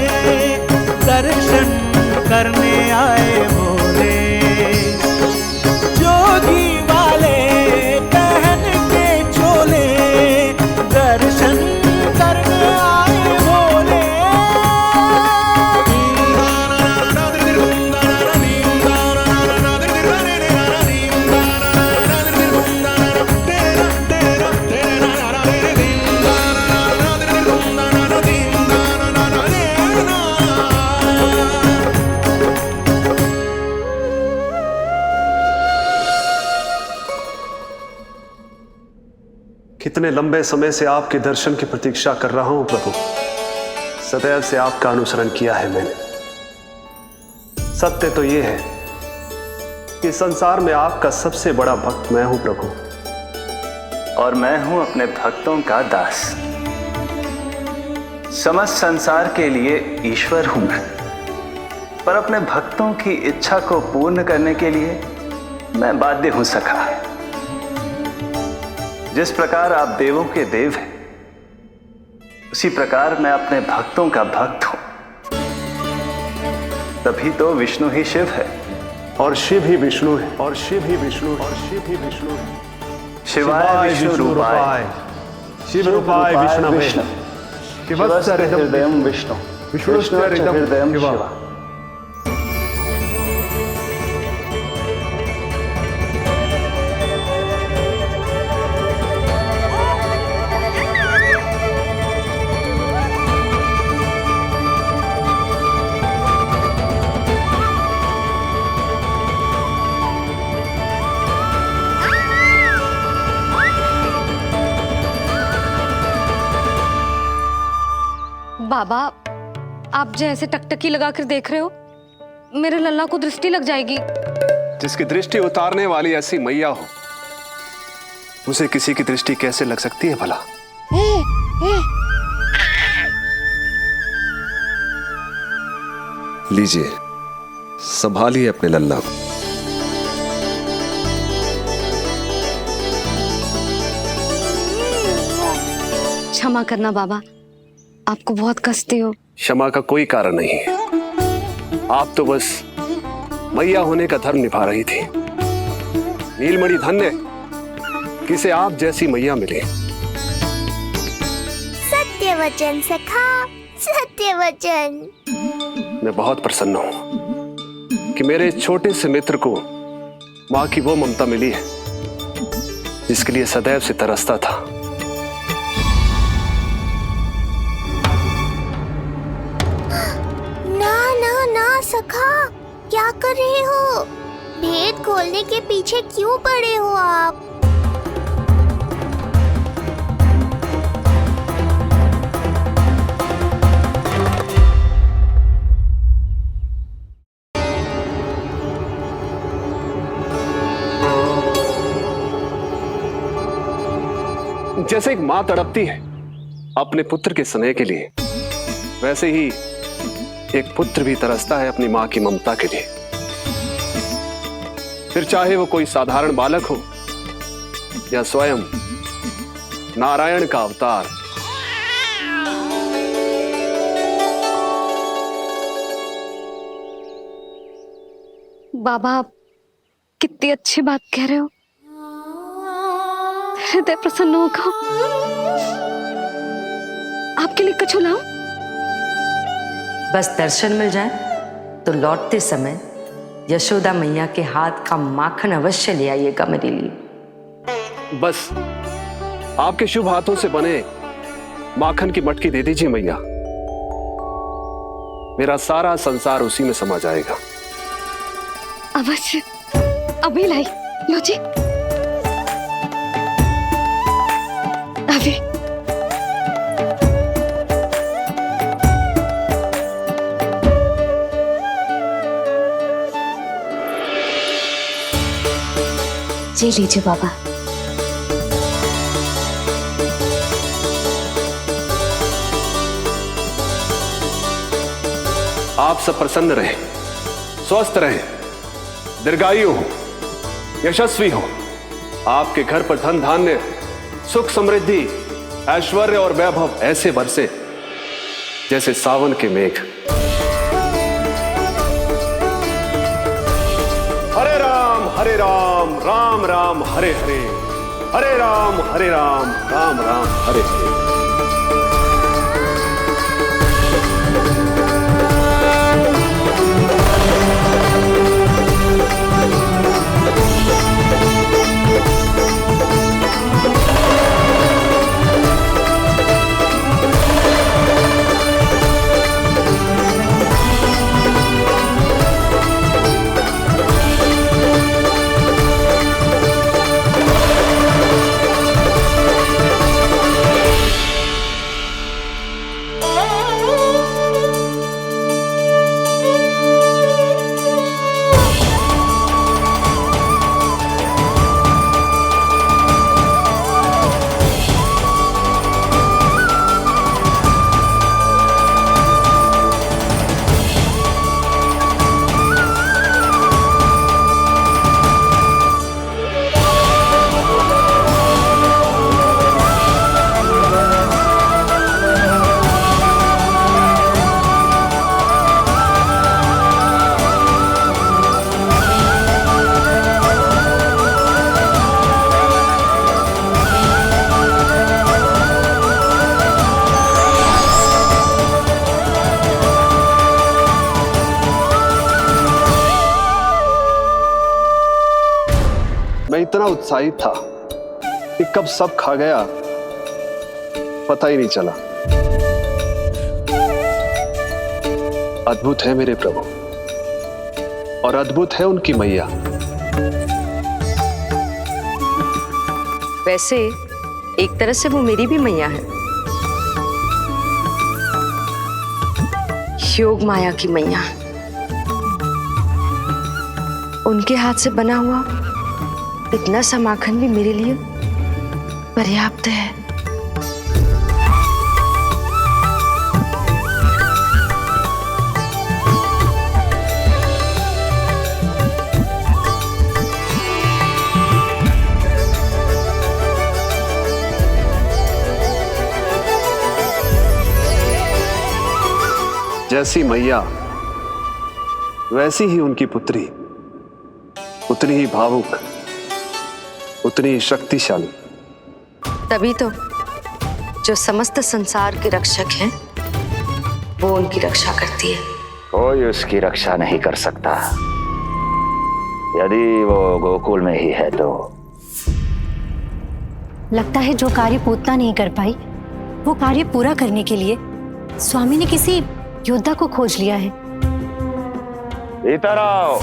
दर्शन करने आए भोले। जोगी वाले पहन के चोले, दर्शन करने आए भोले। कितने लंबे समय से आपके दर्शन की प्रतीक्षा कर रहा हूं प्रभु। सदैव से आपका अनुसरण किया है मैंने। सत्य तो यह है कि संसार में आपका सबसे बड़ा भक्त मैं हूं प्रभु, और मैं हूं अपने भक्तों का दास। समस्त संसार के लिए ईश्वर हूं मैं, पर अपने भक्तों की इच्छा को पूर्ण करने के लिए मैं बाध्य हूं सखा। जिस प्रकार आप देवों के देव हैं, उसी प्रकार मैं अपने भक्तों का भक्त हूं। तभी तो विष्णु ही शिव है, और शिव ही विष्णु है, और शिव ही विष्णु है, और शिव ही विष्णु है। शिवाय विष्णु रूपाय, शिव रूपाय विष्णवे, शिवस्य हृदयं विष्णु, विष्णुस्य हृदयं शिवा। बाबा, आप जैसे टकटकी लगाकर देख रहे हो, मेरे लल्ला को दृष्टि लग जाएगी। जिसकी दृष्टि उतारने वाली ऐसी मैया हो, उसे किसी की दृष्टि कैसे लग सकती है भला? लीजिए, संभालिए अपने लल्ला को। क्षमा करना बाबा, आपको बहुत कष्ट हो। क्षमा का कोई कारण नहीं है। आप तो बस मैया होने का धर्म निभा रही थी। नीलमणि धन्य किसे आप जैसी मैया मिले। सत्य वचन सखा, सत्य वचन। मैं बहुत प्रसन्न हूं कि मेरे छोटे से मित्र को मां की वो ममता मिली है जिसके लिए सदैव से तरसता था। ना ना ना सखा, क्या कर रहे हो? भेद खोलने के पीछे क्यों पड़े हो आप? जैसे एक मां तड़पती है अपने पुत्र के स्नेह के लिए, वैसे ही एक पुत्र भी तरसता है अपनी मां की ममता के लिए। फिर चाहे वो कोई साधारण बालक हो या स्वयं नारायण का अवतार। बाबा, आप कितनी अच्छी बात कह रहे हो। हृदय प्रसन्न होगा। आपके लिए कछु लाऊं? बस दर्शन मिल जाए तो लौटते समय यशोदा मैया के हाथ का माखन अवश्य ले आइएगा मेरे लिए। बस आपके शुभ हाथों से बने माखन की मटकी दे दीजिए मैया, मेरा सारा संसार उसी में समा जाएगा। अवश्य, अभी लाई। लो जी, अभी। जी लीजिए बाबा। आप सब प्रसन्न रहें, स्वस्थ रहें, दीर्घायु हो, यशस्वी हो। आपके घर पर धन धान्य, सुख समृद्धि, ऐश्वर्य और वैभव ऐसे बरसे जैसे सावन के मेघ। हरे राम, राम राम हरे हरे, हरे राम, राम राम हरे हरे। मैं इतना उत्साहित था कि कब सब खा गया पता ही नहीं चला। अद्भुत है मेरे प्रभु और अद्भुत है उनकी मैया। वैसे एक तरह से वो मेरी भी मैया है। योग माया की मैया, उनके हाथ से बना हुआ इतना सा माखन भी मेरे लिए पर्याप्त है। जैसी मैया वैसी ही उनकी पुत्री, उतनी ही भावुक, उतनी ही शक्तिशाली। तभी तो जो समस्त संसार के रक्षक हैं वो उनकी रक्षा करती है। कोई उसकी रक्षा नहीं कर सकता। यदि वो गोकुल में ही है तो। लगता है जो कार्य पूतना नहीं कर पाई वो कार्य पूरा करने के लिए स्वामी ने किसी योद्धा को खोज लिया है। इधर आओ।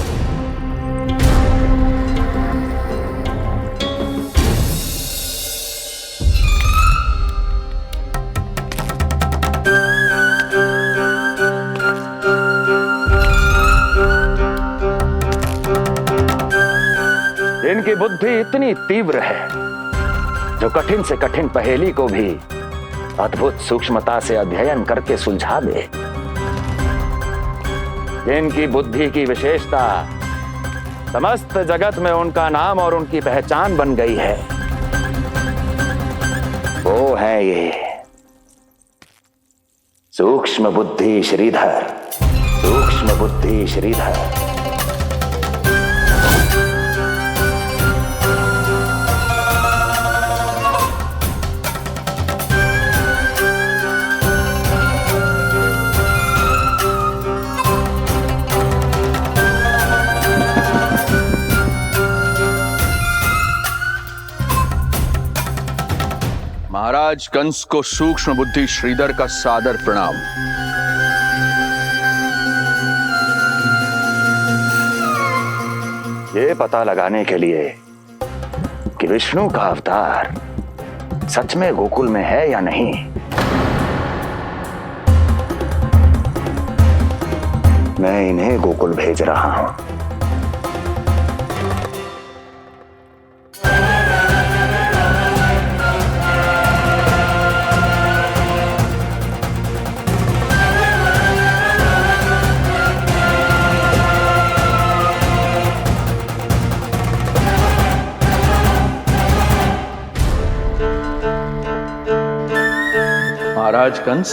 इनकी बुद्धि इतनी तीव्र है जो कठिन से कठिन पहेली को भी अद्भुत सूक्ष्मता से अध्ययन करके सुलझा दे। इनकी बुद्धि की विशेषता समस्त जगत में उनका नाम और उनकी पहचान बन गई है। वो है ये सूक्ष्म बुद्धि श्रीधर, सूक्ष्म बुद्धि श्रीधर। महाराज कंस को सूक्ष्म बुद्धि श्रीधर का सादर प्रणाम। ये पता लगाने के लिए कि विष्णु का अवतार सच में गोकुल में है या नहीं, मैं इन्हें गोकुल भेज रहा हूं। महाराज कंस,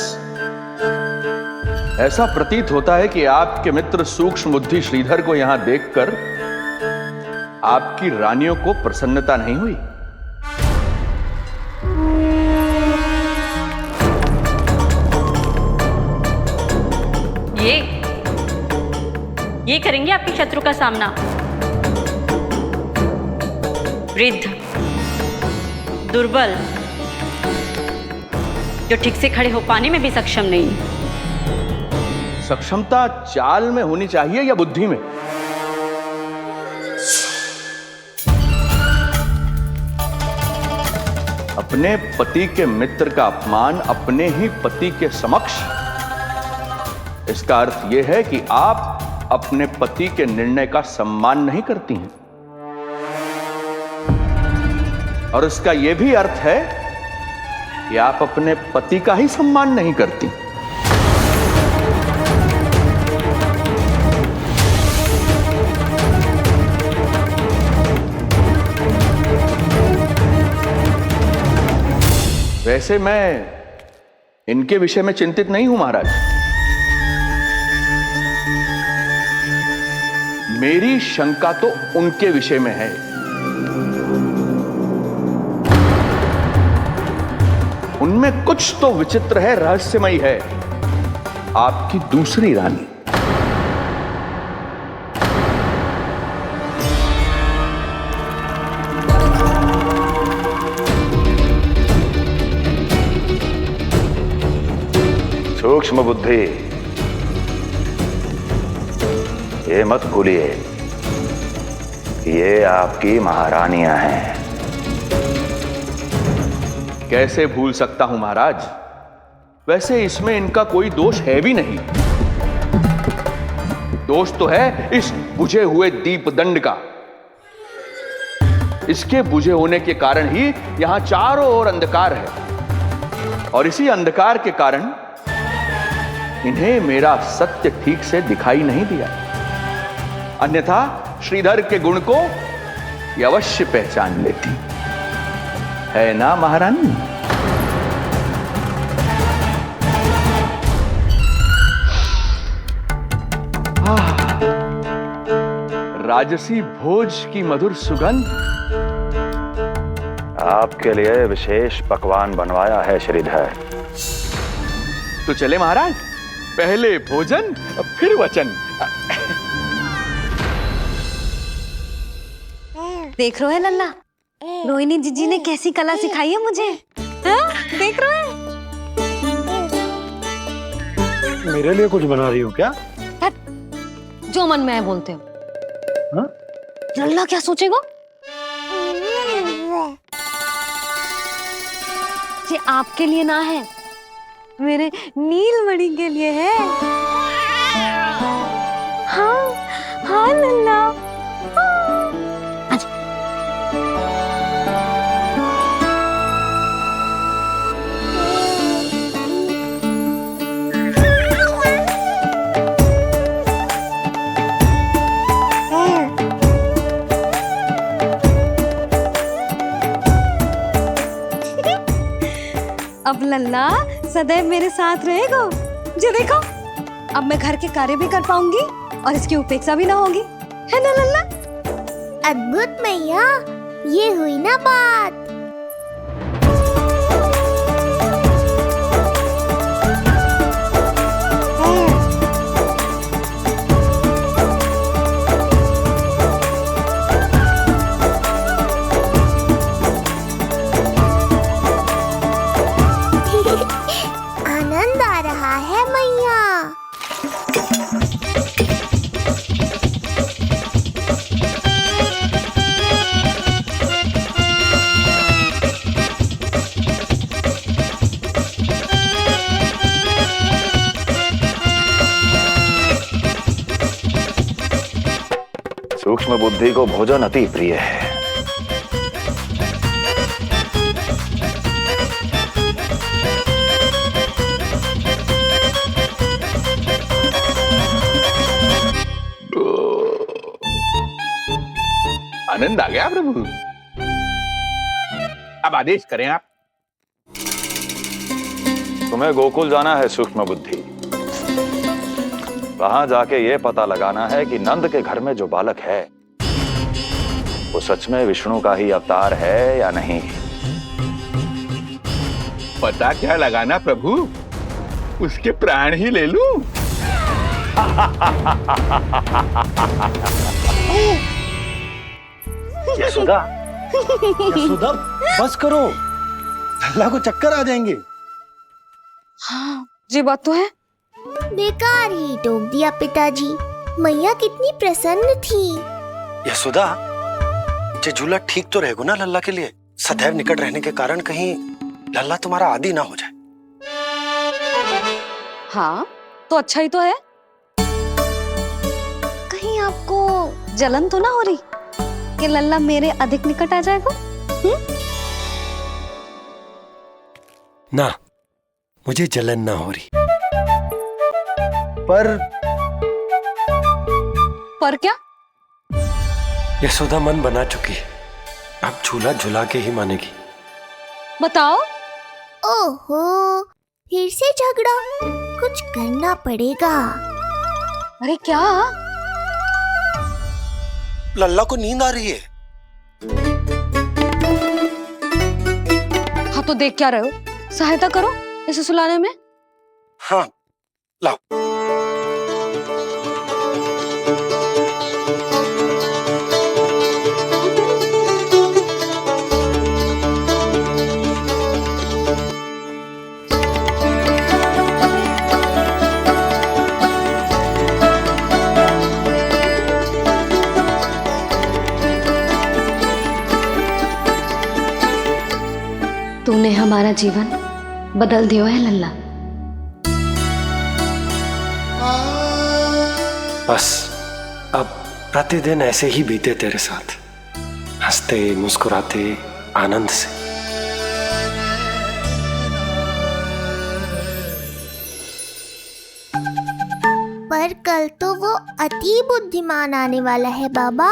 ऐसा प्रतीत होता है कि आपके मित्र सूक्ष्म बुद्धि श्रीधर को यहां देखकर आपकी रानियों को प्रसन्नता नहीं हुई। ये करेंगे आपके शत्रु का सामना। वृद्ध, दुर्बल, जो ठीक से खड़े हो पाने में भी सक्षम नहीं। सक्षमता चाल में होनी चाहिए या बुद्धि में? अपने पति के मित्र का अपमान अपने ही पति के समक्ष, इसका अर्थ यह है कि आप अपने पति के निर्णय का सम्मान नहीं करती हैं। और इसका यह भी अर्थ है कि आप अपने पति का ही सम्मान नहीं करती। वैसे मैं इनके विषय में चिंतित नहीं हूं महाराज। मेरी शंका तो उनके विषय में है। उनमें कुछ तो विचित्र है, रहस्यमयी है। आपकी दूसरी रानी। सूक्ष्म बुद्धि, ये मत भूलिए ये आपकी महारानियां हैं। कैसे भूल सकता हूं महाराज? वैसे इसमें इनका कोई दोष है भी नहीं। दोष तो है इस बुझे हुए दीपदंड का। इसके बुझे होने के कारण ही यहां चारों ओर अंधकार है, और इसी अंधकार के कारण इन्हें मेरा सत्य ठीक से दिखाई नहीं दिया। अन्यथा श्रीधर के गुण को ये अवश्य पहचान लेती, है ना महारानी? राजसी भोज की मधुर सुगंध। आपके लिए विशेष पकवान बनवाया है श्रीधर। तो चले महाराज, पहले भोजन फिर वचन। देख रहे हो लल्ला, रोहिणी जीजी ने कैसी कला सिखाई है मुझे। हाँ? देख रहे हो? मेरे लिए कुछ बना रही हो क्या? जो मन में आए बोलते हो। हाँ? लल्ला क्या सोचेगा? ये आपके लिए ना है, मेरे नीलमणि के लिए है। हाँ हाँ लल्ला, अब लल्ला सदैव मेरे साथ रहेगा। जो देखो, अब मैं घर के कार्य भी कर पाऊंगी और इसकी उपेक्षा भी ना होगी, है ना लल्ला? अद्भुत मैया, ये हुई ना बात। आनंद आ रहा है मैया। सूक्ष्म बुद्धि को भोजन अति प्रिय है। आनंद आ गया प्रभु। अब आदेश करें आप। तुम्हें गोकुल जाना है सूक्ष्म बुद्धि। वहां जाके ये पता लगाना है कि नंद के घर में जो बालक है वो सच में विष्णु का ही अवतार है या नहीं। पता क्या लगाना प्रभु, उसके प्राण ही ले लूं। यशोदा, यशोदा बस करो, लल्ला को चक्कर आ जाएंगे। हाँ, ये बात तो है। बेकार ही टोक दिया पिताजी। मैया कितनी प्रसन्न थी। यशोदा, ये झूला ठीक तो रहेगा ना लल्ला के लिए? सदैव निकट रहने के कारण कहीं लल्ला तुम्हारा आदी ना हो जाए। हाँ, तो अच्छा ही तो है। कहीं आपको जलन तो ना हो रही कि लल्ला मेरे अधिक निकट आ जाएगा? ना, मुझे जलन ना हो रही। पर क्या? यशोदा मन बना चुकी है, अब झूला झूला के ही मानेगी। बताओ। ओहो, फिर से झगड़ा। कुछ करना पड़ेगा। अरे क्या? लल्ला को नींद आ रही है। हाँ तो देख क्या रहे हो? सहायता करो इसे सुलाने में। हाँ, लाओ। तूने हमारा जीवन बदल दिया है लल्ला। बस अब प्रतिदिन ऐसे ही बीते तेरे साथ, हंसते मुस्कुराते आनंद से। पर कल तो वो अति बुद्धिमान आने वाला है बाबा।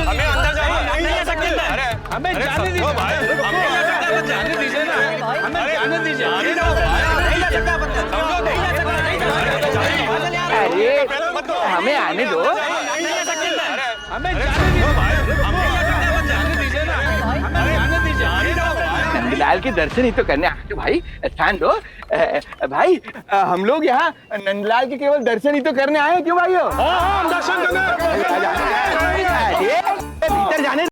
हमें अंदर जाने नहीं सकते। अरे हमें जाने दीजिए भाई, हमें जाने दीजिए ना, हमें जाने दीजिए। नहीं जा सकता अरे हमें आने दो, हमें जाने दीजिए भाई, हमें जाने दीजिए ना, हमें जाने दीजिए। नंदलाल के दर्शन ही तो करने आए भाई, ध्यान दो भाई। हम लोग यहाँ नंदलाल के केवल दर्शन ही तो करने आए, क्यों भाई हो? हम दर्शन करने भीतर जाने